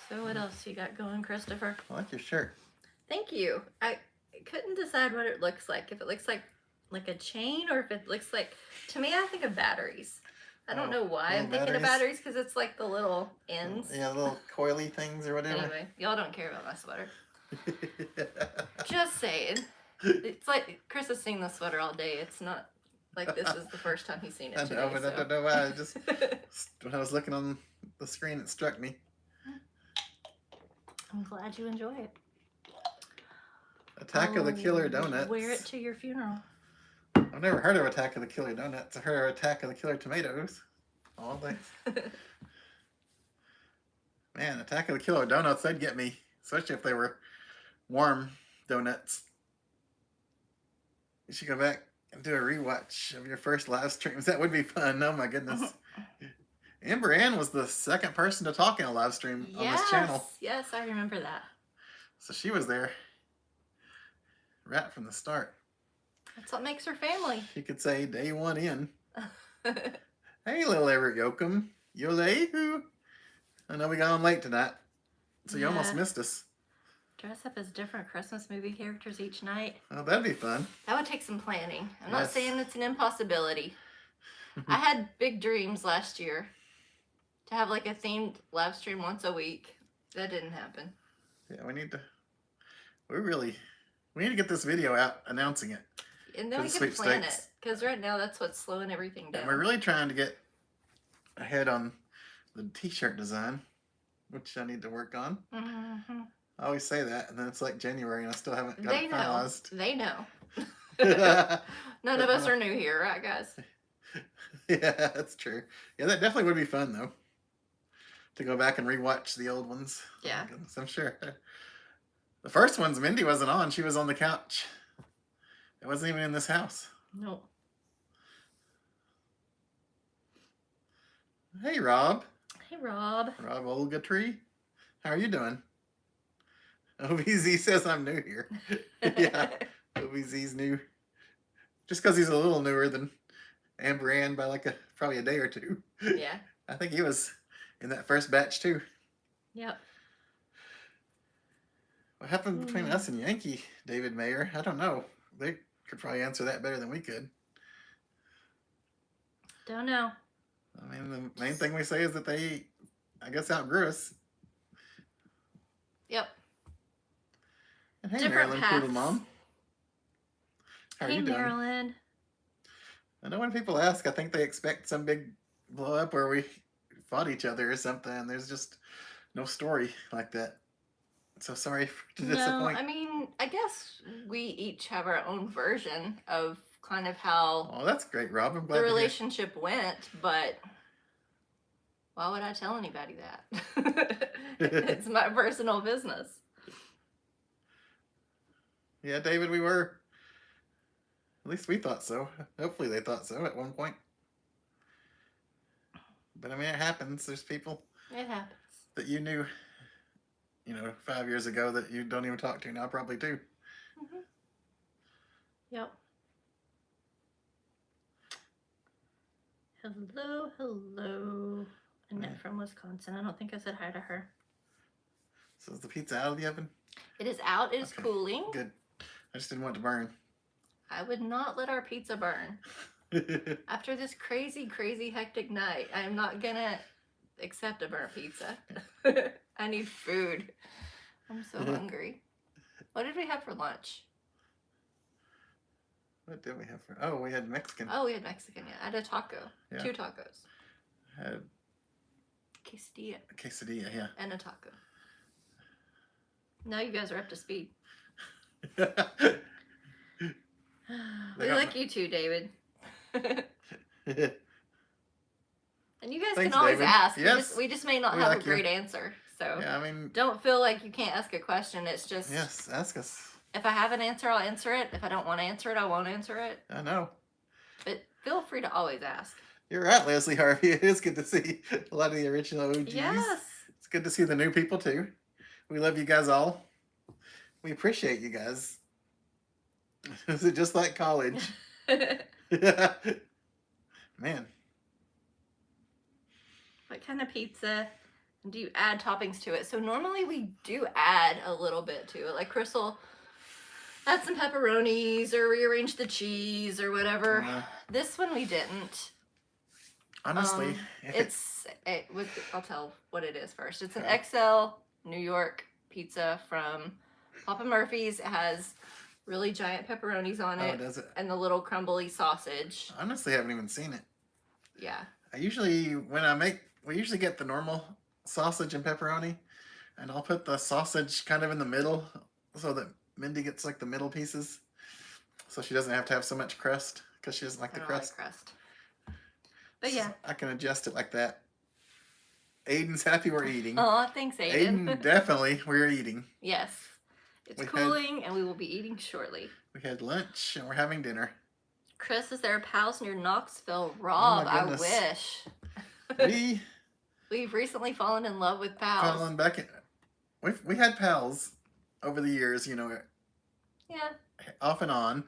So what else you got going, Christopher? I like your shirt. Thank you. I couldn't decide what it looks like. If it looks like a chain, or if it looks like, to me, I think of batteries. I don't know why I'm thinking of batteries, because it's like the little ends. Yeah, the little coily things or whatever. Anyway, y'all don't care about my sweater. Just saying. It's like Chris has seen the sweater all day. It's not like this is the first time he's seen it today. I know, but I don't know why. When I was looking on the screen, it struck me. I'm glad you enjoy it. Attack of the Killer Donuts. Wear it to your funeral. I've never heard of Attack of the Killer Donuts. I heard of Attack of the Killer Tomatoes. All things. Man, Attack of the Killer Donuts, they'd get me. Especially if they were warm donuts. You should go back and do a rewatch of your first live streams. That would be fun. Oh my goodness. Amber Ann was the second person to talk in a live stream on this channel. Yes, I remember that. So she was there right from the start. That's what makes her family. She could say day one in. Hey, little Everett Yoakum. Yole-hoo. I know we got on late tonight, so you almost missed us. Dress up as different Christmas movie characters each night. Oh, that'd be fun. That would take some planning. I'm not saying it's an impossibility. I had big dreams last year to have like a themed live stream once a week. That didn't happen. Yeah, we need to get this video out announcing it. And then we can plan it, because right now that's what's slowing everything down. And we're really trying to get ahead on the t-shirt design, which I need to work on. I always say that, and then it's like January and I still haven't got it finalized. They know. None of us are new here, right, guys? Yeah, that's true. Yeah, that definitely would be fun, though, to go back and rewatch the old ones. Yeah. Oh, goodness, I'm sure. The first ones, Mindy wasn't on. She was on the couch. It wasn't even in this house. No. Hey, Rob. Hey, Rob. Rob Olgatree. How are you doing? OVZ says I'm new here. Yeah, OVZ's new. Just because he's a little newer than Amber Ann by like probably a day or two. Yeah. I think he was in that first batch too. Yep. What happened between us and Yankee, David Mayer? I don't know. They could probably answer that better than we could. Don't know. I mean, the main thing we say is that they, I guess, outgrew us. Yep. And hey, Different Marilyn paths. Poodle Mom. How are you doing? Marilyn. I know when people ask, I think they expect some big blow up where we fought each other or something. And there's just no story like that. So sorry to disappoint. No, I mean, I guess we each have our own version of kind of how Oh, that's great, Rob. I'm glad the to hear. relationship went, but why would I tell anybody that? It's my personal business. Yeah, David, we were. At least we thought so. Hopefully they thought so at one point. But I mean, it happens. There's people It happens. that you knew, 5 years ago that you don't even talk to now, probably too. Yep. Hello, hello. Annette from Wisconsin. I don't think I said hi to her. So is the pizza out of the oven? It is out. It is Okay, cooling. Good. I just didn't want it to burn. I would not let our pizza burn. After this crazy, crazy hectic night, I am not gonna accept a burnt pizza. I need food. I'm so hungry. What did we have for lunch? What did we have for? Oh, we had Mexican. Oh, we had Mexican. Yeah, I had a taco. Yeah. 2 tacos. Had Quesadilla a quesadilla, yeah. and a taco. Now you guys are up to speed. They We got like you too, David. And you guys Thanks, can always David. ask. Yes. We just may not We have like a great answer. So Yeah, I mean, don't feel like you can't ask a question. It's just yes, ask us. if I have an answer, I'll answer it. If I don't want to answer it, I won't answer it. I know. But feel free to always ask. You're right, Leslie Harvey. It is good to see a lot of the original OGs. Yes. It's good to see the new people too. We love you guys all. We appreciate you guys. Is it just like college? Man. What kind of pizza do you add toppings to it? So normally we do add a little bit to it. Like Crystal add some pepperonis or rearrange the cheese or whatever. This one we didn't. Honestly, I'll tell what it is first. It's an XL New York pizza from Papa Murphy's. It has really giant pepperonis on it. Oh, does it? And the little crumbly sausage. I honestly haven't even seen it. Yeah. We usually get the normal sausage and pepperoni, and I'll put the sausage kind of in the middle so that Mindy gets like the middle pieces, so she doesn't have to have so much crust because she doesn't like the crust. But yeah, so I can adjust it like that. Aiden's happy we're eating. Oh, thanks, Aiden. Aiden, definitely we're eating. Yes, it's cooling, and we will be eating shortly. We had lunch, and we're having dinner. Chris, is there a pals near Knoxville? Rob, I wish. We've recently fallen in love with pals. We had pals over the years, you know. Yeah. Off and on,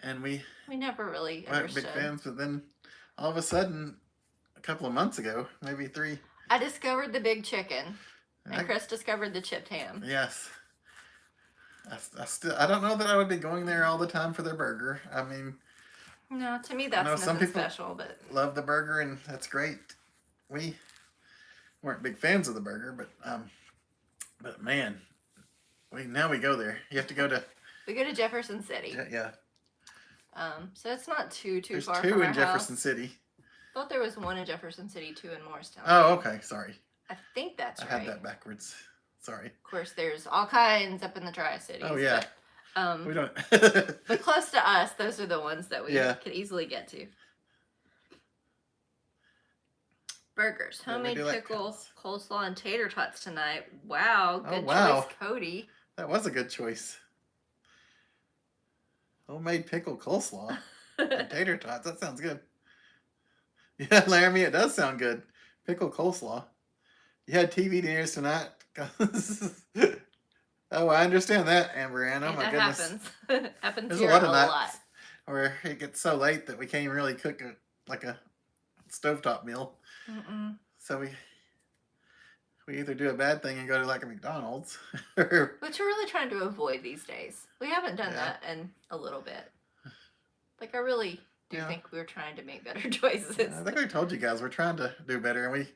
and we never really weren't big fans. But then, all of a sudden, a couple of months ago, maybe 3, I discovered the big chicken, and Chris discovered the chipped ham. Yes. I don't know that I would be going there all the time for their burger. I mean, no, to me that's nothing some people special, but love the burger, and that's great. We weren't big fans of the burger, but man, now we go there. You have to go to. We go to Jefferson City. Yeah. So it's not too There's far 2 from our in Jefferson house. City. I thought there was 1 in Jefferson City, 2 in Morristown. Oh, okay. Sorry. I think that's right. I had that backwards. Sorry. Of course, there's all kinds up in the Tri-Cities. Oh, yeah. But, we don't. but close to us, those are the ones that we could easily get to. Burgers, homemade pickle, coleslaw, and tater tots tonight. Wow, good choice, Cody. That was a good choice. Homemade pickle coleslaw and tater tots. That sounds good. Yeah, Laramie, it does sound good. Pickle coleslaw. You had TV dinners tonight? Oh, I understand that, Amber Ann. Oh, my goodness. Happens. Happens There's here a lot of lot. nights where it gets so late that we can't even really cook a stovetop meal. Mm-mm. So we either do a bad thing and go to like a McDonald's, or which we're really trying to avoid these days. We haven't done that in a little bit. Like I really do think we're trying to make better choices. I think I told you guys we're trying to do better, and we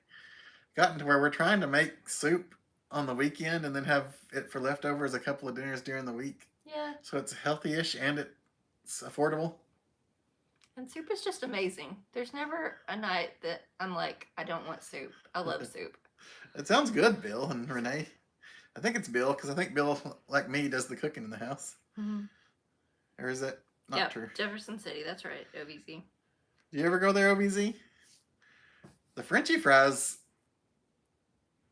gotten to where we're trying to make soup on the weekend and then have it for leftovers a couple of dinners during the week. Yeah. So it's healthy-ish and it's affordable. And soup is just amazing. There's never a night that I'm like, I don't want soup. I love soup. It sounds good, Bill and Renee. I think it's Bill, because I think Bill, like me, does the cooking in the house. Mm-hmm. Or is that not true? Jefferson City, that's right, OBZ. Do you ever go there, OBZ? The Frenchie fries,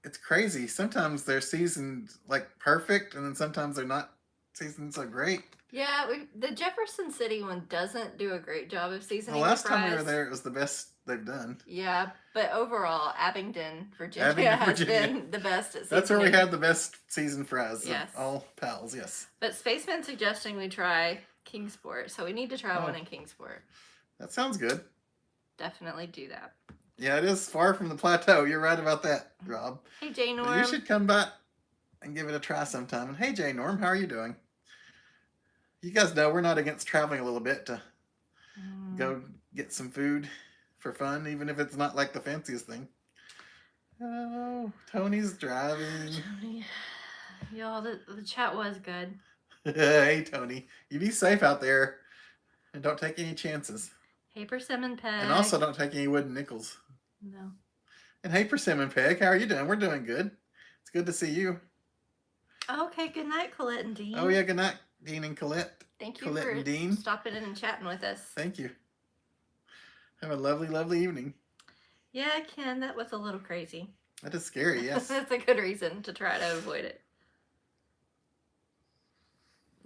it's crazy. Sometimes they're seasoned like perfect, and then sometimes they're not seasoned so great. Yeah, the Jefferson City one doesn't do a great job of seasoning. The last time we were there, it was the best they've done. Yeah, but overall, Abingdon, Virginia has been the best at seasoning. That's where we had the best seasoned fries. Yes. All pals, yes. But Spaceman's suggesting we try Kingsport, so we need to try one in Kingsport. That sounds good. Definitely do that. Yeah, it is far from the plateau. You're right about that, Rob. Hey, Jay Norm. But you should come back and give it a try sometime. And hey, Jay Norm, how are you doing? You guys know we're not against traveling a little bit to go get some food for fun, even if it's not like the fanciest thing. Oh, Tony's driving. Tony. Y'all, the chat was good. Hey, Tony. You be safe out there and don't take any chances. Hey, Persimmon Peg. And also don't take any wooden nickels. No. And hey, Persimmon Peg, how are you doing? We're doing good. It's good to see you. Okay, good night, Colette and Dean. Oh, yeah, good night, Dean and Colette. Thank you Colette for and Dean. stopping in and chatting with us. Thank you. Have a lovely, lovely evening. Yeah, Ken, that was a little crazy. That is scary, yes. That's a good reason to try to avoid it.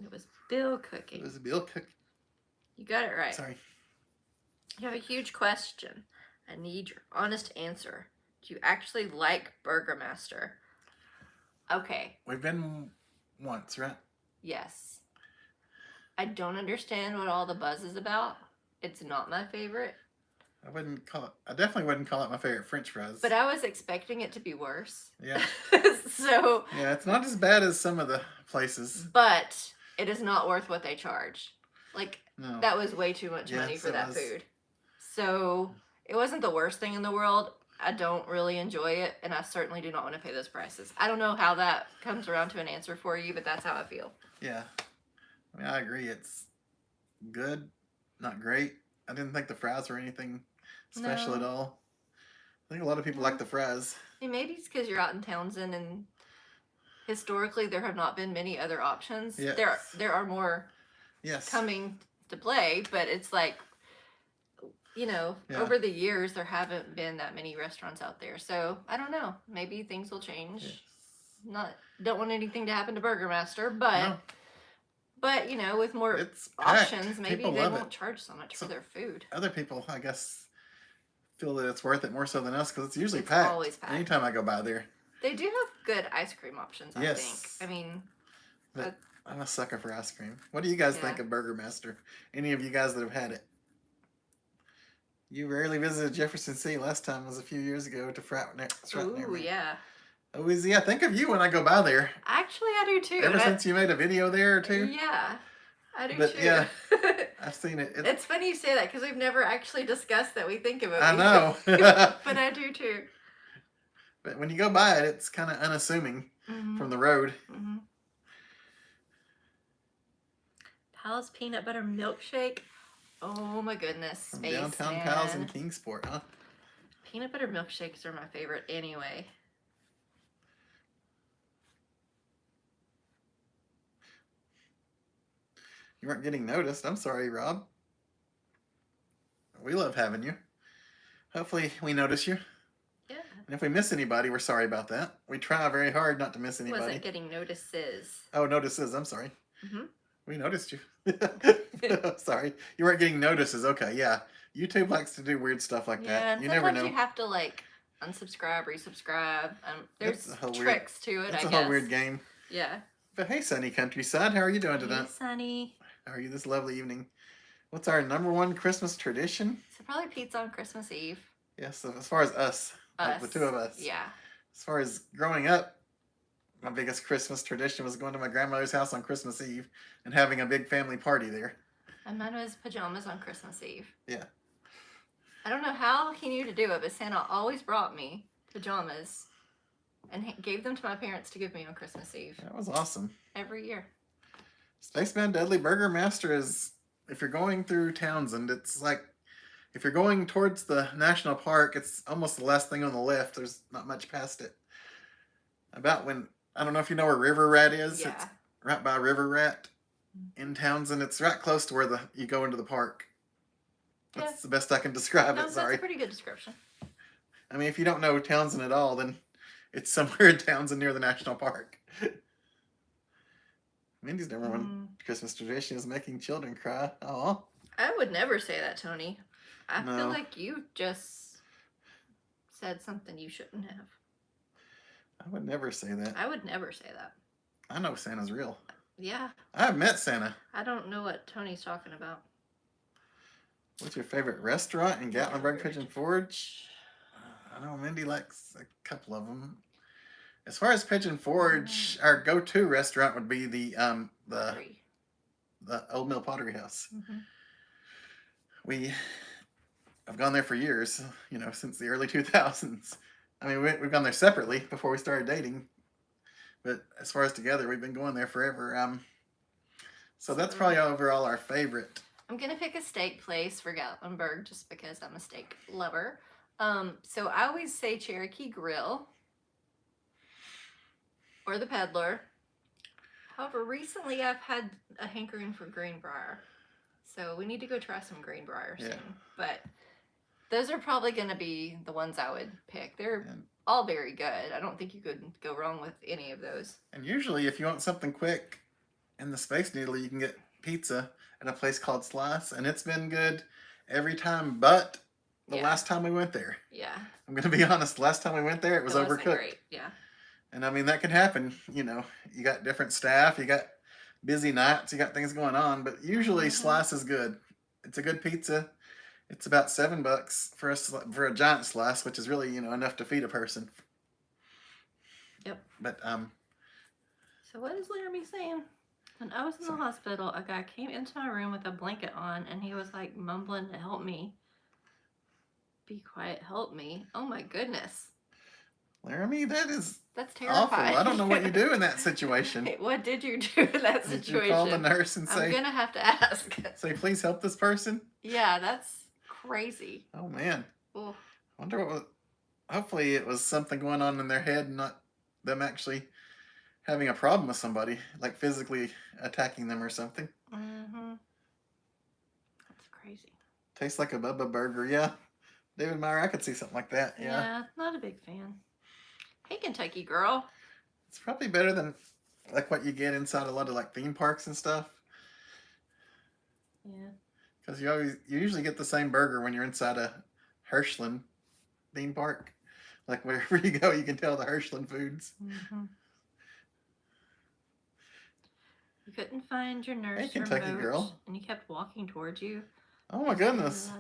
It was Bill cooking. It was a Bill cook. You got it right. Sorry. You have a huge question. I need your honest answer. Do you actually like Burgermaster? Okay. We've been once, right? Yes. I don't understand what all the buzz is about. It's not my favorite. I definitely wouldn't call it my favorite French fries. But I was expecting it to be worse. Yeah. So. Yeah, it's not as bad as some of the places. But it is not worth what they charge. Like, no. That was way too much money for that food. So, it wasn't the worst thing in the world. I don't really enjoy it, and I certainly do not want to pay those prices. I don't know how that comes around to an answer for you, but that's how I feel. Yeah. I mean, I agree. It's good, not great. I didn't think the fries were anything special at all. I think a lot of people like the fries. And maybe it's because you're out in Townsend, and historically there have not been many other options. Yes. There are more coming to play, but it's like, over the years there haven't been that many restaurants out there. So I don't know. Maybe things will change. Yes. Don't want anything to happen to Burgermaster, but. No. But, with more options, maybe they won't charge so much for their food. Other people, I guess, feel that it's worth it more so than us because it's usually packed. Always packed. Anytime I go by there. They do have good ice cream options, I think. I mean... But I'm a sucker for ice cream. What do you guys think of Burgermaster? Any of you guys that have had it? You rarely visited Jefferson City. Last time was a few years ago to Ooh, yeah. Oh, easy. I think of you when I go by there. Actually, I do too. Ever since you made a video there or two? Yeah, I do too. Yeah, I've seen it. It's funny you say that because we've never actually discussed that we think of it. I know. But I do too. But when you go by it, it's kind of unassuming from the road. Mm-hmm. Pal's peanut butter milkshake. Oh my goodness. From Downtown Pal's in Kingsport, huh? Peanut butter milkshakes are my favorite anyway. You weren't getting noticed. I'm sorry, Rob. We love having you. Hopefully we notice you. Yeah. And if we miss anybody, we're sorry about that. We try very hard not to miss anybody. Wasn't getting notices. Oh, notices. I'm sorry. Mm-hmm. We noticed you. Sorry. You weren't getting notices. Okay, yeah. YouTube likes to do weird stuff like that. And you never know. You have to unsubscribe, resubscribe. There's tricks to it, I guess. It's a whole weird game. Yeah. But hey, Sunny Countryside, how are you doing today? Hey, Sunny. How are you this lovely evening? What's our #1 Christmas tradition? So probably pizza on Christmas Eve. Yes, as far as us. Like the two of us. Yeah. As far as growing up, my biggest Christmas tradition was going to my grandmother's house on Christmas Eve and having a big family party there. And mine was pajamas on Christmas Eve. Yeah. I don't know how he knew to do it, but Santa always brought me pajamas and gave them to my parents to give me on Christmas Eve. That was awesome. Every year. Spaceman Dudley Burgermaster is, if you're going through Townsend, it's like, if you're going towards the national park, it's almost the last thing on the left. There's not much past it. About when, I don't know if you know where River Rat is. Yeah. It's right by River Rat in Townsend. It's right close to where you go into the park. That's the best I can describe it, sorry. That's a pretty good description. I mean, if you don't know Townsend at all, then it's somewhere in Townsend near the national park. Mindy's #1 Christmas tradition is making children cry. Aw. I would never say that, Tony. I feel like you just said something you shouldn't have. I would never say that. I would never say that. I know Santa's real. Yeah. I've met Santa. I don't know what Tony's talking about. What's your favorite restaurant in Gatlinburg, Pigeon Forge? I know Mindy likes a couple of them. As far as Pigeon Forge, our go-to restaurant would be the Old Mill Pottery House. I've gone there for years, since the early 2000s. I mean, we've gone there separately before we started dating, but as far as together, we've been going there forever. So that's probably overall our favorite. I'm gonna pick a steak place for Gatlinburg just because I'm a steak lover. So I always say Cherokee Grill or the Peddler. However, recently I've had a hankering for Greenbrier. So we need to go try some Greenbrier soon. But Those are probably going to be the ones I would pick. They're And, all very good. I don't think you could go wrong with any of those. and usually, if you want something quick in the Space Needle, you can get pizza at a place called Slice, and it's been good every time. But the Yeah. last time we went there, Yeah. I'm gonna be honest. Last time we went there, it was wasn't overcooked. Great. Yeah. And I mean, that can happen. You know, you got different staff, you got busy nights, you got things going on, but usually Slice is good. It's a good pizza. It's about $7 for a giant slice, which is really, you know, enough to feed a person. Yep. But So what is Laramie saying? When I was in the hospital, a guy came into my room with a blanket on, and he was like mumbling to help me. Be quiet, help me. Oh my goodness. Laramie, that's terrifying. awful. I don't know what you do in that situation. What did you do in that situation? Did you call the nurse and say, I'm gonna have to ask. Say, please help this person? Yeah, that's crazy. Oh man. Ooh. I wonder what was. Hopefully, it was something going on in their head, and not them actually having a problem with somebody, like physically attacking them or something. Mm-hmm. That's crazy. Tastes like a Bubba burger, yeah. David Meyer, I could see something like that, yeah. Yeah, not a big fan. Hey, Kentucky girl. It's probably better than like what you get inside a lot of like theme parks and stuff. Yeah. Because you usually get the same burger when you're inside a Hirschland theme park. Like wherever you go, you can tell the Hirschland foods. Mm-hmm. You couldn't find your nurse. Hey, Kentucky remote, girl. And you kept walking towards you. Oh my goodness.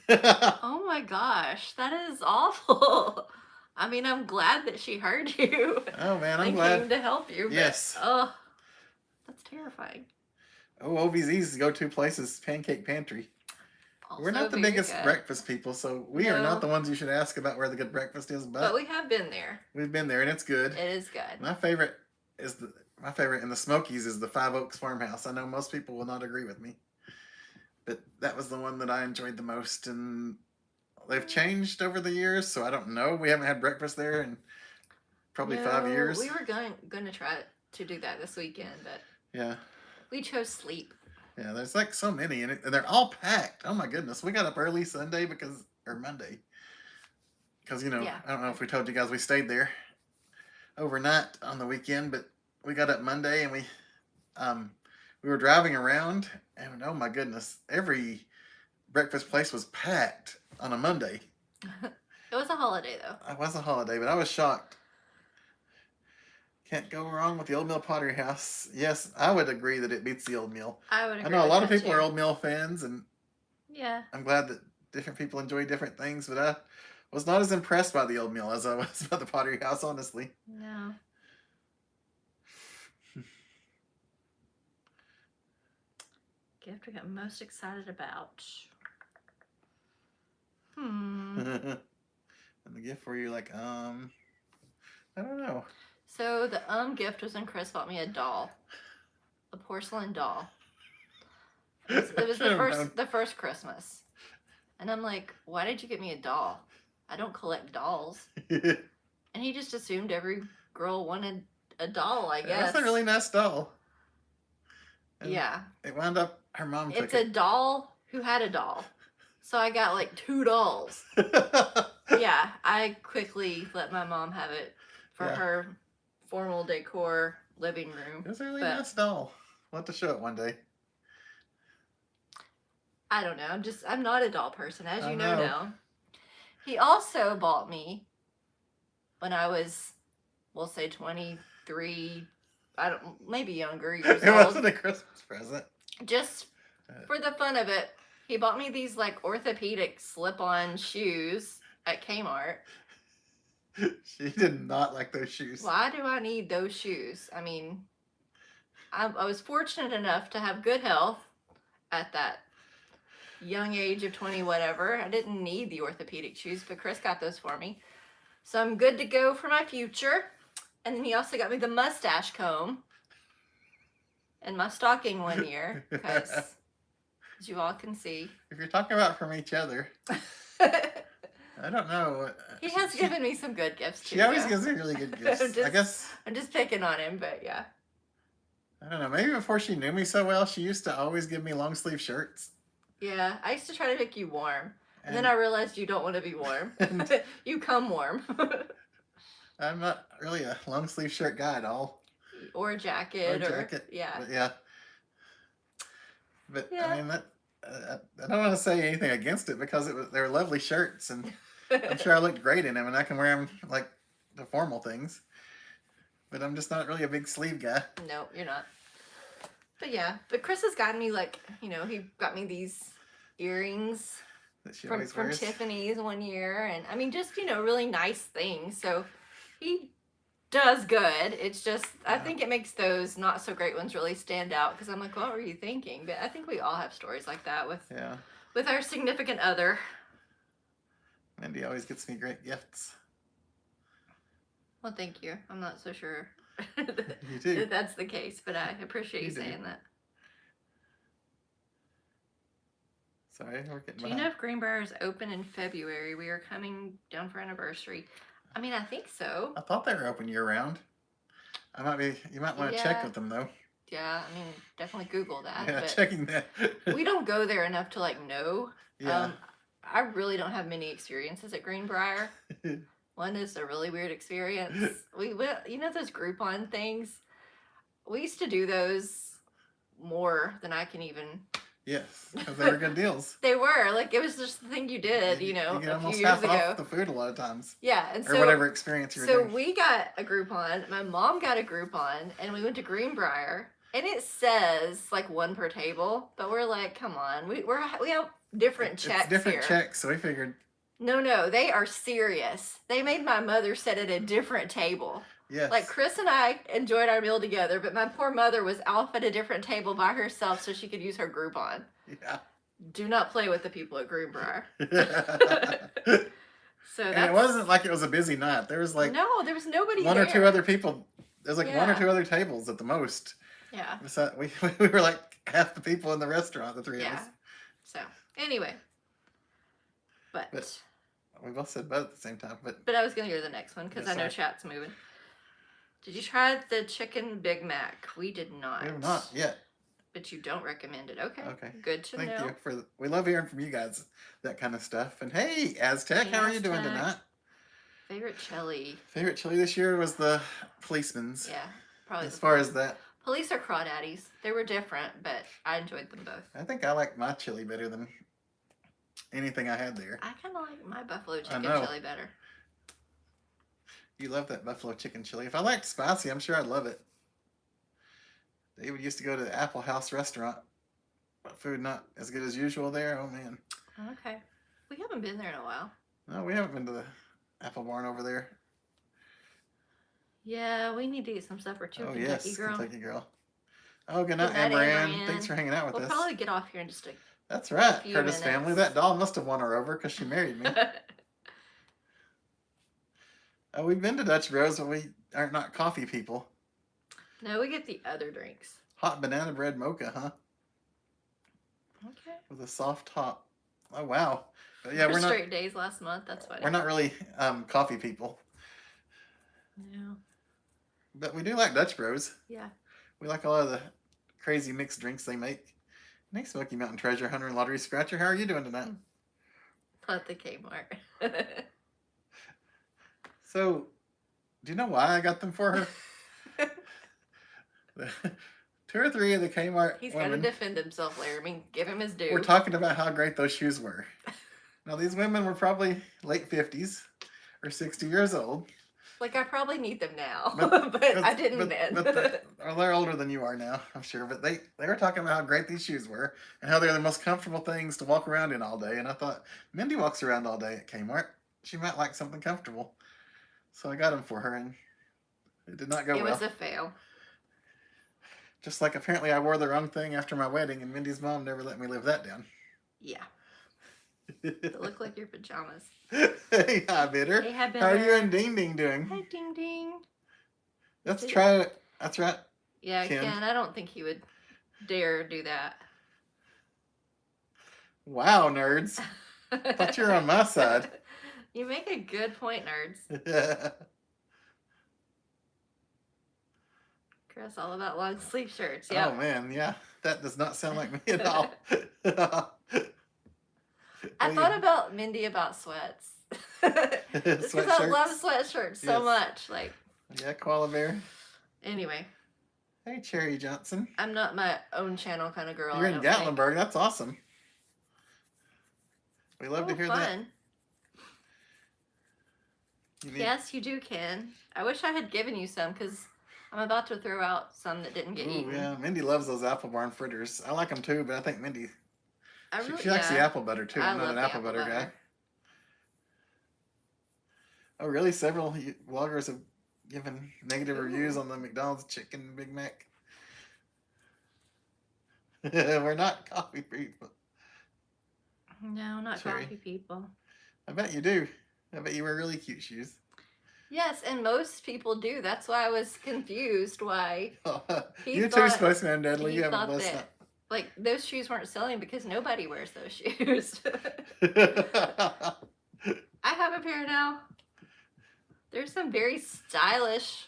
Oh my gosh, that is awful. I mean, I'm glad that she heard you. Oh man, I'm and glad. Came to help you. But, Yes. Oh, that's terrifying. Oh, OVZ's go-to place is Pancake Pantry. Also We're not the very biggest good. breakfast people, so we are No. not the ones you should ask about where the good breakfast is. But we have been there. We've been there, and it's good. It is good. My favorite in the Smokies is the Five Oaks Farmhouse. I know most people will not agree with me, but that was the one that I enjoyed the most. And they've changed over the years, so I don't know. We haven't had breakfast there in probably 5 years. We were going to try to do that this weekend, but yeah, we chose sleep. yeah. There's like so many, and they're all packed. Oh my goodness, we got up early Monday because you know Yeah. I don't know if we told you guys we stayed there overnight on the weekend, but we got up Monday and we were driving around, and oh my goodness, every breakfast place was packed on a Monday. It was a holiday though. It was a holiday, but I was shocked. Can't go wrong with the Old Mill Pottery House. Yes, I would agree that it beats the Old Mill. I would agree. I know a lot of with people that are too. Old Mill fans, and Yeah. I'm glad that different people enjoy different things, but I was not as impressed by the Old Mill as I was by the Pottery House, honestly. No. Gift we got most excited about. And the gift where you're like, I don't know. So the gift was when Chris bought me a doll, a porcelain doll. It was the first Christmas, and I'm like, why did you get me a doll? I don't collect dolls. And he just assumed every girl wanted a doll, I guess. That's a really nice doll. And yeah. It wound up, her mom took It's a doll who had a doll. So I got like 2 dolls. Yeah, I quickly let my mom have it for her formal decor living room. It was a really nice doll. We'll have to show it one day. I don't know. I'm not a doll person, as I you know know. now. He also bought me when I was, we'll say 23, maybe younger years It old. wasn't a Christmas present. Just for the fun of it, he bought me these like orthopedic slip-on shoes at Kmart. She did not like those shoes. Why do I need those shoes? I mean, I was fortunate enough to have good health at that young age of 20 whatever. I didn't need the orthopedic shoes, but Chris got those for me. So I'm good to go for my future. And then he also got me the mustache comb and my stocking one year, because as you all can see. If you're talking about from each other, I don't know. He has given me some good gifts too. She always though. gives me really good gifts. I guess, I'm just picking on him, but yeah. I don't know, maybe before she knew me so well, she used to always give me long sleeve shirts. Yeah, I used to try to make you warm. And then And I realized you don't want to be warm. And- You come warm. I'm not really a long sleeve shirt guy at all. Or a jacket. Yeah. But yeah. But Yeah. I mean, I don't want to say anything against it because they were lovely shirts, and I'm sure I looked great in them, and I can wear them like the formal things. But I'm just not really a big sleeve guy. No, you're not. But yeah, but Chris has gotten me like, he got me these earrings That she from always wears. Tiffany's one year, and I mean just really nice things. So he does good. It's just I think it makes those not so great ones really stand out because I'm like, what were you thinking? But I think we all have stories like that with our significant other. Mindy always gets me great gifts. Well, thank you. I'm not so sure You do. that that's the case, but I appreciate you saying that. Sorry, we're getting Do you know if Greenbrier is open in February? We are coming down for anniversary. I mean, I think so. I thought they were open year round. You might want to check with them though. Yeah, I mean, definitely Google that. Yeah, but checking that. We don't go there enough to know. Yeah. I really don't have many experiences at Greenbrier. One is a really weird experience. We those Groupon things. We used to do those more than I can even. Yes, because they were good deals. They were it was just the thing you did, You get a few almost years half ago. off the food a lot of times. Yeah, and or whatever experience you were doing. So we got a Groupon. My mom got a Groupon, and we went to Greenbrier. And it says one per table, but we're like, come on, we have different checks. It's different here. checks, so we figured. No, they are serious. They made my mother sit at a different table. Yes. Chris and I enjoyed our meal together, but my poor mother was off at a different table by herself so she could use her Groupon. Yeah. Do not play with the people at Greenbrier. So and it wasn't like it was a busy night. There was no, there was nobody one there. or two other people. There's one or two other tables at the most. Yeah. So we were like half the people in the restaurant, the three of us. So anyway, but we both said both at the same time. But I was gonna go to the next one because I know chat's moving. Did you try the chicken Big Mac? We did not. We have not yet. But you don't recommend it. Okay. Okay. Good to know. Thank you we love hearing from you guys that kind of stuff. And hey, Aztec, how are you doing tonight? Favorite chili. Favorite chili this year was the policeman's. Yeah, probably. As far as that. Police are crawdaddies. They were different, but I enjoyed them both. I think I like my chili better than anything I had there. I kind of like my buffalo chicken chili better. You love that buffalo chicken chili. If I liked spicy, I'm sure I'd love it. David used to go to the Apple House restaurant. But food not as good as usual there. Oh, man. Okay. We haven't been there in a while. No, we haven't been to the Apple Barn over there. Yeah, we need to eat some supper too. Oh, Kentucky yes, Girl. Kentucky Girl. Oh, good night, Amber Ann. Thanks for hanging out with us. We'll probably get off here in just That's right, few Curtis minutes. family. That doll must have won her over because she married me. We've been to Dutch Bros, but we are not coffee people. No, we get the other drinks. Hot banana bread mocha, huh? Okay. With a soft top. Oh, wow. But yeah, we're not straight days last month. That's funny. We're not really coffee people. No. But we do like Dutch Bros. Yeah. We like a lot of the crazy mixed drinks they make. Hey, Smoky Mountain Treasure Hunter and Lottery Scratcher, how are you doing tonight? At the Kmart. So, do you know why I got them for her? 2 or 3 of the Kmart He's got to women defend himself, Larry. I mean, give him his due. were talking about how great those shoes were. Now, these women were probably late 50s or 60 years old. I probably need them now, but I didn't then. They're older than you are now, I'm sure. But they were talking about how great these shoes were and how they're the most comfortable things to walk around in all day. And I thought, Mindy walks around all day at Kmart. She might like something comfortable. So I got them for her, and it did not go well. It was a fail. Just like apparently I wore the wrong thing after my wedding, and Mindy's mom never let me live that down. Yeah. They look like your pajamas. Hey, hi, Bitter. Hey, hi, Bitter. How are you and Ding Ding doing? Hi, Ding Ding. Let's try it. That's right. Yeah, Ken. Ken, I don't think he would dare do that. Wow, nerds. I thought you were on my side. You make a good point, nerds. Chris, all about long sleeve shirts. Yeah. Oh, man, yeah. That does not sound like me at all. I thought about Mindy about sweats. Just because I love sweatshirts so much. Like, yeah, koala bear. Anyway. Hey, Cherry Johnson. I'm not my own channel kind of girl. You're in Gatlinburg. That's awesome. We love to hear fun. that. Yes, you do, Ken. I wish I had given you some because I'm about to throw out some that didn't get eaten. Yeah, Mindy loves those apple barn fritters. I like them too, but I think Mindy, she likes the apple butter too. I'm not an apple butter guy. Oh, really? Several vloggers have given negative reviews on the McDonald's chicken Big Mac. We're not coffee people. No, not coffee people. I bet you do. I bet you wear really cute shoes. Yes, and most people do. That's why I was confused why. You too, Spaceman Deadly. You haven't listened. Like, those shoes weren't selling because nobody wears those shoes. I have a pair now. There's some very stylish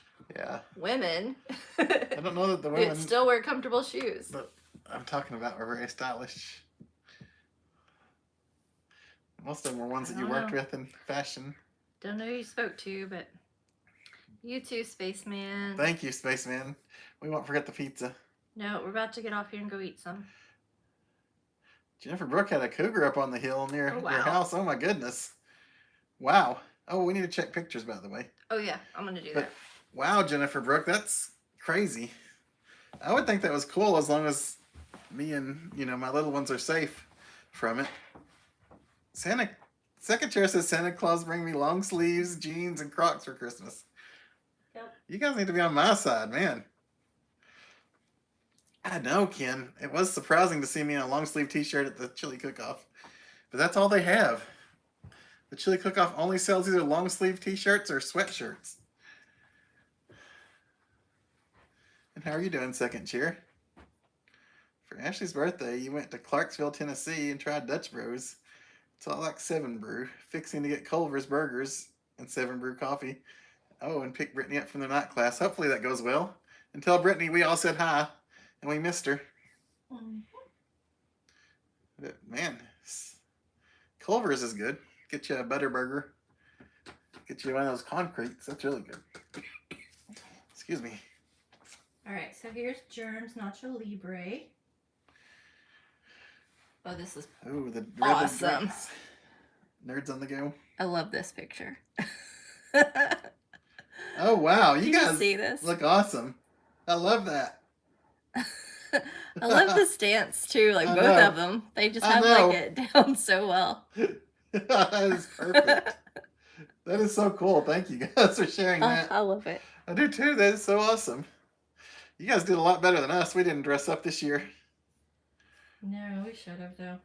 women. I don't know that the women that still wear comfortable shoes. But I'm talking about are very stylish. Most of them were ones that you worked with in fashion. Don't know who you spoke to, but you too, Spaceman. Thank you, Spaceman. We won't forget the pizza. No, we're about to get off here and go eat some. Jennifer Brooke had a cougar up on the hill near your house. Oh my goodness. Wow. Oh, we need to check pictures, by the way. Oh yeah, I'm going to do that. Wow, Jennifer Brooke, that's crazy. I would think that was cool as long as me and, my little ones are safe from it. Second chair says Santa Claus bring me long sleeves, jeans, and Crocs for Christmas. Yep. You guys need to be on my side, man. I know, Ken. It was surprising to see me in a long sleeve t-shirt at the chili cook-off. But that's all they have. The chili cook-off only sells either long sleeve t-shirts or sweatshirts. And how are you doing, second chair? For Ashley's birthday, you went to Clarksville, Tennessee and tried Dutch Bros. It's all like 7 Brew, fixing to get Culver's Burgers and 7 Brew coffee. Oh, and pick Brittany up from the night class. Hopefully that goes well. And tell Brittany we all said hi, and we missed her. But man, Culver's is good. Get you a butter burger. Get you one of those concretes. That's really good. Excuse me. All right, so here's Germ's Nacho Libre. Oh, this is awesome. Nerds on the go. I love this picture. Oh, wow. You guys see this? Look awesome. I love that. I love the stance, too. Like, both of them. They just have, it down so well. That is perfect. That is so cool. Thank you guys for sharing that. I love it. I do, too. That is so awesome. You guys did a lot better than us. We didn't dress up this year. No, we should have, though.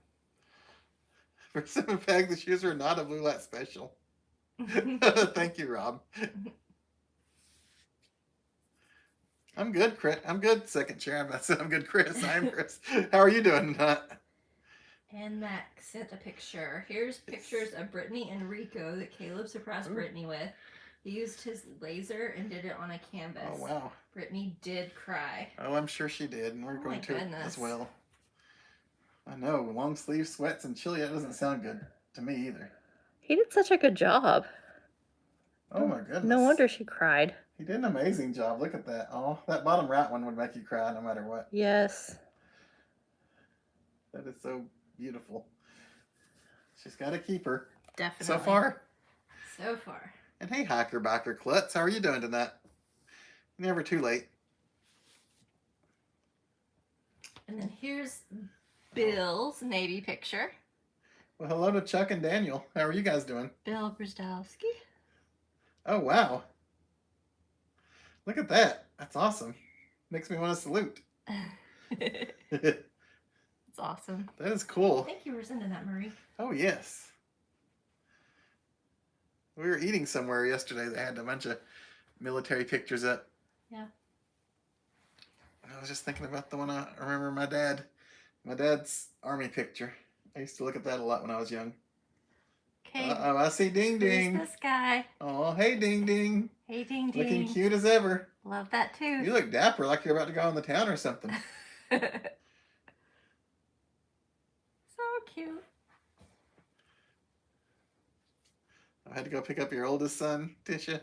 For 7 Peg, the shoes were not a Blue Light special. Thank you, Rob. I'm good, Chris. I'm good, second chair. I'm good, Chris. I'm Chris. How are you doing tonight? And Max sent a picture. Here's pictures of Brittany and Rico that Caleb surprised Brittany with. He used his laser and did it on a canvas. Oh, wow. Brittany did cry. Oh, I'm sure she did, and we're going to as well. I know, long sleeve sweats and chili, that doesn't sound good to me either. He did such a good job. Oh my goodness. No wonder she cried. He did an amazing job. Look at that. Oh, that bottom right one would make you cry no matter what. Yes. That is so beautiful. She's got to keep her. Definitely. So far. So far. And hey, Hiker Biker Klutz, how are you doing tonight? Never too late. And then here's Bill's Navy picture. Well, hello to Chuck and Daniel. How are you guys doing? Bill Brzdowski. Oh, wow. Look at that. That's awesome. Makes me want to salute. It's awesome. That is cool. Thank you for sending that, Marie. Oh, yes. We were eating somewhere yesterday that had a bunch of military pictures up. Yeah. I was just thinking about the one I remember my dad's army picture. I used to look at that a lot when I was young. Okay. Uh-oh, I see Ding Ding. Who's this guy? Oh, hey Ding Ding. Hey Ding Ding. Looking cute as ever. Love that too. You look dapper, like you're about to go on the town or something. cute. I had to go pick up your oldest son, Tisha.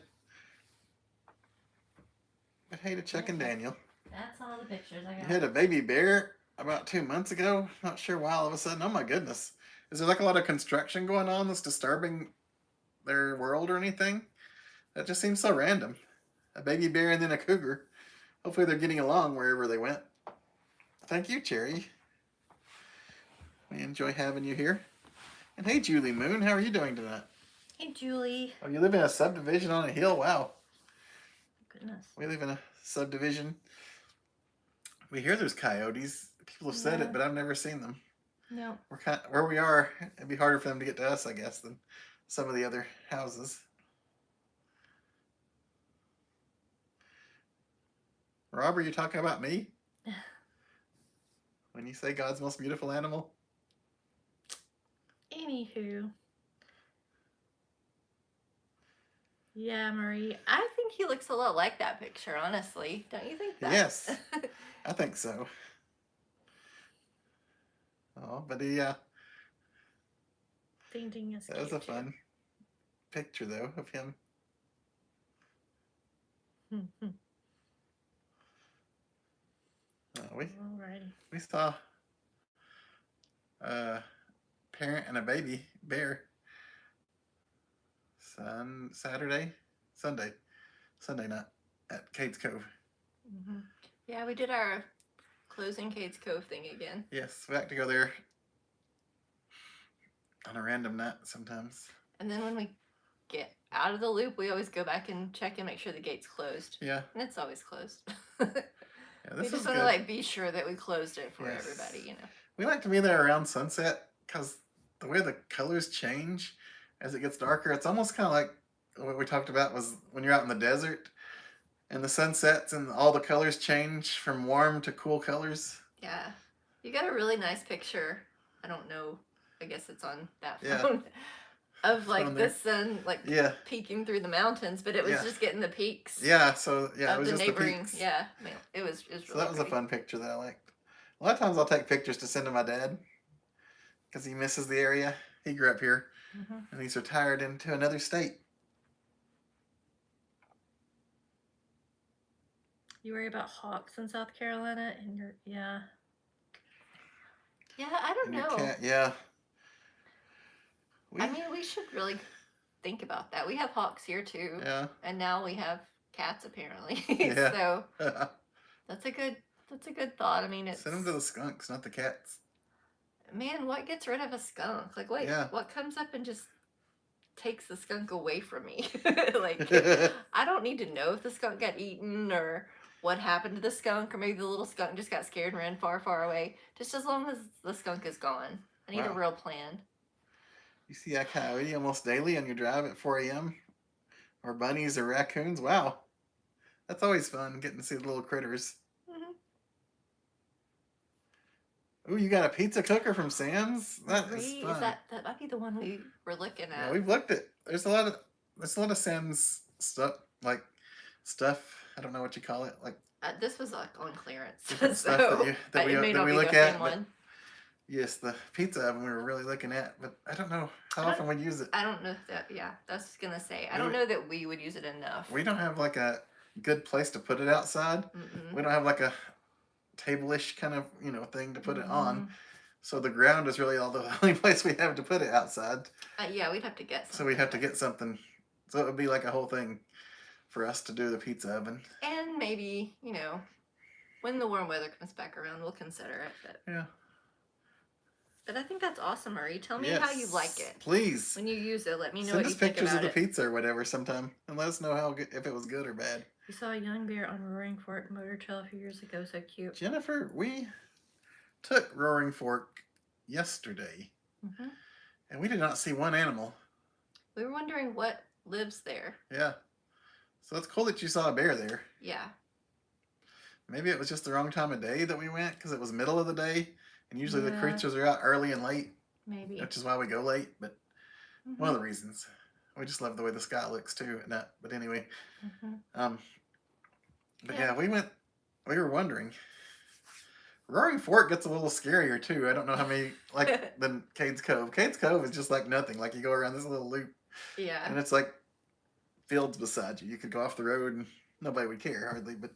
But hey to Chuck and Daniel. That's all the pictures I You got. had a baby bear about 2 months ago. Not sure why all of a sudden. Oh my goodness. Is there like a lot of construction going on that's disturbing their world or anything? That just seems so random. A baby bear and then a cougar. Hopefully they're getting along wherever they went. Thank you, Cherry. We enjoy having you here. And hey, Julie Moon, how are you doing tonight? Hey, Julie. Oh, you live in a subdivision on a hill? Wow. Goodness. We live in a subdivision. We hear there's coyotes. People have said it, but I've never seen them. No. We're where we are, it'd be harder for them to get to us, I guess, than some of the other houses. Rob, are you talking about me? When you say God's most beautiful animal? Anywho. Yeah, Marie. I think he looks a lot like that picture, honestly. Don't you think that? Yes. I think so. Oh, but yeah. Painting is That cute was a too. fun picture, though, of him. Alrighty. We saw a parent and a baby bear Sunday night at Cade's Cove. Yeah, we did our closing Cade's Cove thing again. Yes, we have to go there on a random night sometimes. And then when we get out of the loop, we always go back and check and make sure the gate's closed. Yeah. And it's always closed. Yeah, we just want to like be sure that we closed it for everybody, you know. We like to be there around sunset because the way the colors change as it gets darker, it's almost kind of like what we talked about was when you're out in the desert and the sun sets and all the colors change from warm to cool colors. Yeah. You got a really nice picture. I don't know. I guess it's on that phone. Of like the sun like peeking through the mountains, but it was just getting the peaks. Yeah, so it was the just neighboring. the peaks. Yeah, it was really. So that was a fun picture that I liked. A lot of times I'll take pictures to send to my dad because he misses the area. He grew up here, and he's retired into another state. You worry about hawks in South Carolina, and you're Yeah, I don't know. Yeah. I mean, we should really think about that. We have hawks here too. Yeah. And now we have cats apparently. Yeah. So that's a good thought. I mean, it's send them to the skunks, not the cats. Man, what gets rid of a skunk? Like, wait, what comes up and just takes the skunk away from me? Like, I don't need to know if the skunk got eaten or what happened to the skunk, or maybe the little skunk just got scared and ran far, far away. Just as long as the skunk is gone. I need a real plan. You see a coyote almost daily on your drive at 4 a.m.? Or bunnies or raccoons? Wow. That's always fun, getting to see the little critters. Ooh, you got a pizza cooker from Sam's? That is fun. That might be the one we were looking at. Yeah, we've looked at. There's a lot of Sam's stuff, I don't know what you call it. Like this was like on clearance. So stuff that we look at. Yes, the pizza oven we were really looking at, but I don't know how often we use it. I don't know that. Yeah, that's gonna say. I don't know that we would use it enough. We don't have like a good place to put it outside. We don't have like a table-ish kind of thing to put it on. So the ground is really the only place we have to put it outside. Yeah, we'd have to get something. So we'd have to get something. So it would be like a whole thing for us to do the pizza oven. And maybe when the warm weather comes back around, we'll consider it. But yeah. But I think that's awesome, Marie. Tell me how you like it. Please. When you use it, let me know what you think about it. Send us pictures of the pizza or whatever sometime, and let us know if it was good or bad. We saw a young bear on Roaring Fork Motor Trail a few years ago. So cute. Jennifer, we took Roaring Fork yesterday, and we did not see one animal. We were wondering what lives there. Yeah. So it's cool that you saw a bear there. Yeah. Maybe it was just the wrong time of day that we went because it was middle of the day. And usually the creatures are out early and late. Maybe. Which is why we go late. But one of the reasons. We just love the way the sky looks too. But anyway. But yeah, we were wondering. Roaring Fork gets a little scarier too. I don't know how many than Cades Cove. Cades Cove is just like nothing. Like you go around this little loop, Yeah. and it's like fields beside you. You could go off the road and nobody would care hardly, but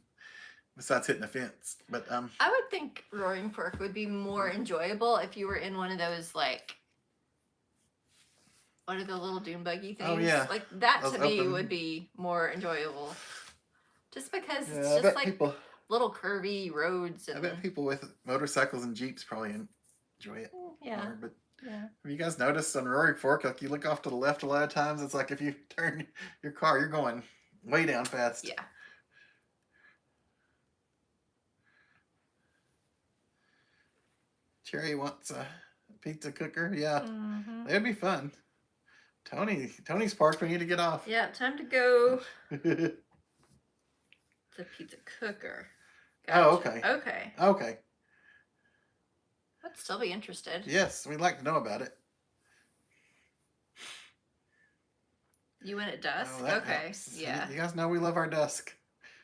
besides hitting a fence. But I would think Roaring Fork would be more enjoyable if you were in one of those like one of the little dune buggy things. Oh, yeah. Like that Those to me open- would be more enjoyable. Just because yeah, it's I just bet like people. little curvy roads I and bet people with motorcycles and jeeps probably enjoy it. yeah. More, but Yeah. have you guys noticed on Roaring Fork, like you look off to the left a lot of times, it's like if you turn your car, you're going way down fast. Yeah. Cherry wants a pizza cooker. Yeah, Mm-hmm. that'd be fun. Tony's parked. We need to get off. Yeah, time to go. It's a pizza cooker. Oh, Gotcha. okay. Okay. Okay. I'd still be interested. Yes, we'd like to know about it. You went at dusk? Oh, that Okay. helps. Yeah. You guys know we love our dusk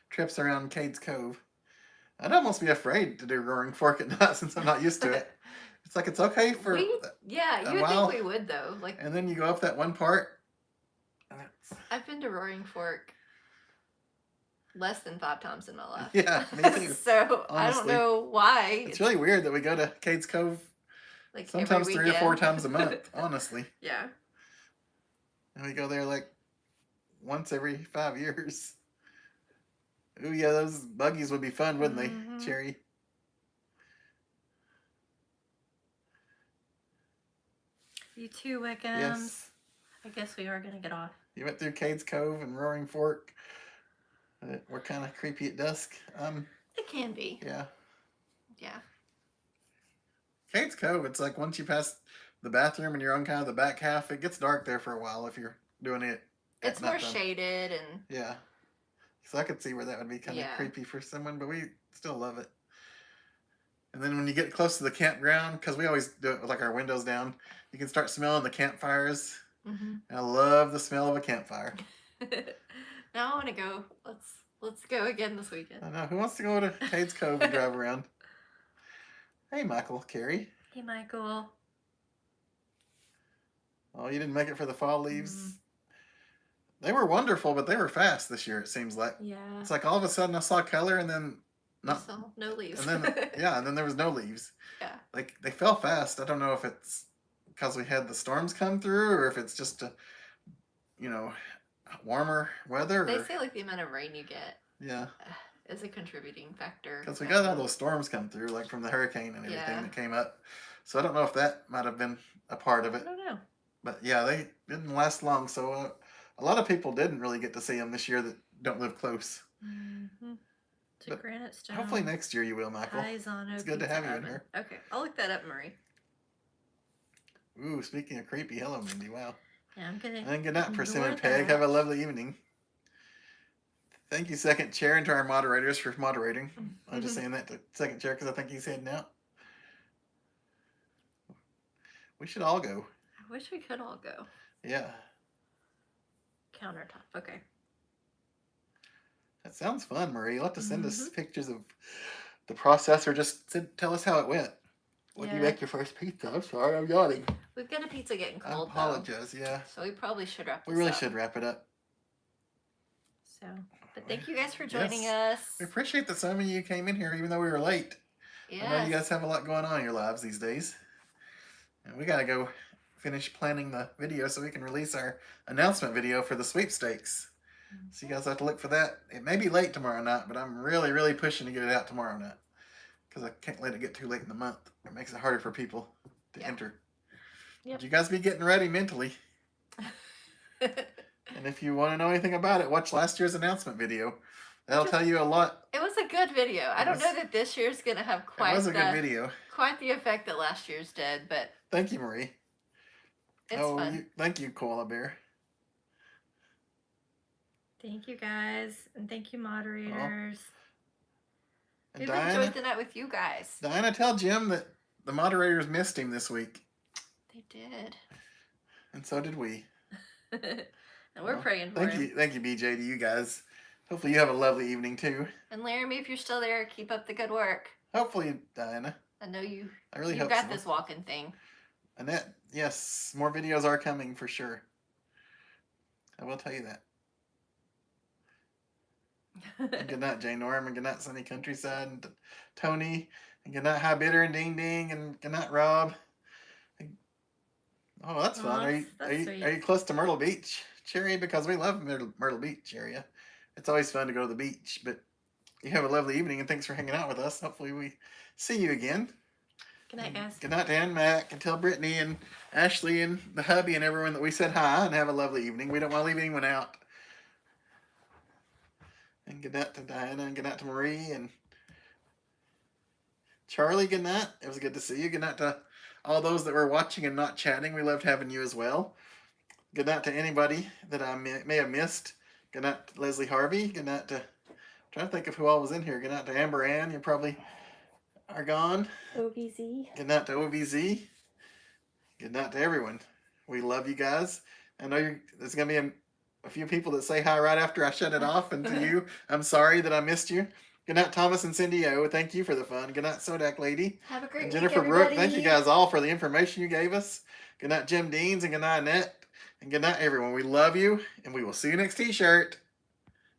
trips around Cades Cove. I'd almost be afraid to do Roaring Fork at night since I'm not used to it. It's like it's okay for Yeah, a you would while, think we would though. Like and then you go up that one part. I've been to Roaring Fork less than 5 times in my life. Yeah, me too. So I don't Honestly. know why. It's really weird that we go to Cades Cove like sometimes every 3 or 4 weekend. times a month, honestly. Yeah. And we go there like once every 5 years. Ooh, yeah, those buggies would be fun, wouldn't Mhm. they, Cherry? You too, Wickams. Yes. I guess we are gonna get off. You went through Cades Cove and Roaring Fork. We're kind of creepy at dusk. It can be. Yeah. Yeah. Cades Cove, it's like once you pass the bathroom and you're on kind of the back half, it gets dark there for a while if you're doing it. at It's more nighttime. shaded and Yeah. So I could see where that would be kind of Yeah. creepy for someone, but we still love it. And then when you get close to the campground, because we always do it with like our windows down, you can start smelling the campfires. Mhm. And I love the smell of a campfire. Now I want to go. Let's go again this weekend. I know. Who wants to go to Cades Cove and drive around? Hey, Michael, Carrie. Hey, Michael. Oh, you didn't make it for the fall leaves? Mm. They were wonderful, but they were fast this year, it seems like. Yeah. It's like all of a sudden I saw color and then not. So, no leaves. And then, yeah, and then there was no leaves. Yeah. Like, they fell fast. I don't know if it's because we had the storms come through or if it's just warmer weather. They Or, say like the amount of rain you get yeah. is a contributing factor. Because we got all those storms come through, like from the hurricane and everything Yeah. that came up. So I don't know if that might have been a part of I it. don't know. But yeah, they didn't last long. So a lot of people didn't really get to see them this year that don't live close. Mm-hmm. To But Granite Stone. Hopefully next year you will, Michael. Paisano It's good to Pizza have you in Oven. here. Okay, I'll look that up, Marie. Ooh, speaking of creepy, hello, Mindy. Wow. Yeah, I'm gonna. And good night, Persimmon ignore Peg. that. Have a lovely evening. Thank you, second chair, and to our moderators for moderating. I'm just saying that to second chair because I think he's heading out. We should all go. I wish we could all go. Yeah. Countertop. Okay. That sounds fun, Marie. You'll have to send us pictures of the process or just tell us how it went. When you Yeah. make your first pizza. I'm sorry, I'm yawning. We've got a pizza getting I cold apologize, yeah. though, so we probably should wrap this We really up. should wrap it up. So, but thank you guys for joining us. We appreciate that so many of you came in here even though we were late. Yes. I know you guys have a lot going on in your lives these days. And we gotta go finish planning the video so we can release our announcement video for the sweepstakes. So you guys have to look for that. It may be late tomorrow night, but I'm really, really pushing to get it out tomorrow night. Because I can't let it get too late in the month. It makes it harder for people to enter. Yep. But you guys be getting ready mentally. And if you want to know anything about it, watch last year's announcement video. That'll tell you a lot. It was a good video. I don't know that this year's gonna have It quite was a good video. quite the effect that last year's did, but Thank you, Marie. it's fun. Thank you, Koala Bear. Thank you guys, and thank you moderators. And We've enjoyed the night with you guys. Diana, tell Jim that the moderators missed him this week. They did. And so did we. And we're praying for Thank him. you, BJ, to you guys. Hopefully you have a lovely evening too. And Laramie, if you're still there, keep up the good work. Hopefully, Diana. I know you. I really You hope got so. this walking thing. Annette, yes, more videos are coming for sure. I will tell you that. And good night, Jay Norm, and good night, Sunny Countryside, and Tony, and good night, Hi Bitter, and Ding Ding, and good night, Rob. Oh, that's fun. That's sweet. Are you close to Myrtle Beach, Cherry? Because we love Myrtle Beach area. It's always fun to go to the beach. But you have a lovely evening, and thanks for hanging out with us. Hopefully, we see you again. Good night, guys. Good night to Ann Mac, and tell Brittany and Ashley and the hubby and everyone that we said hi, and have a lovely evening. We don't want to leave anyone out. And good night to Diana, and good night to Marie, and Charlie, good night. It was good to see you. Good night to all those that were watching and not chatting. We loved having you as well. Good night to anybody that I may have missed. Good night to Leslie Harvey. Good night to, I'm trying to think of who all was in here. Good night to Amber Ann. You probably are gone. OVZ. Good night to OVZ. Good night to everyone. We love you guys. I know there's going to be a few people that say hi right after I shut it off. And to you, I'm sorry that I missed you. Good night, Thomas and Cindy O. Thank you for the fun. Good night, Sodak Lady. Have a great And week, Jennifer Brooke, everybody. thank you guys all for the information you gave us. Good night, Jim Deans, and good night, Annette. And good night, everyone. We love you, and we will see you next t-shirt.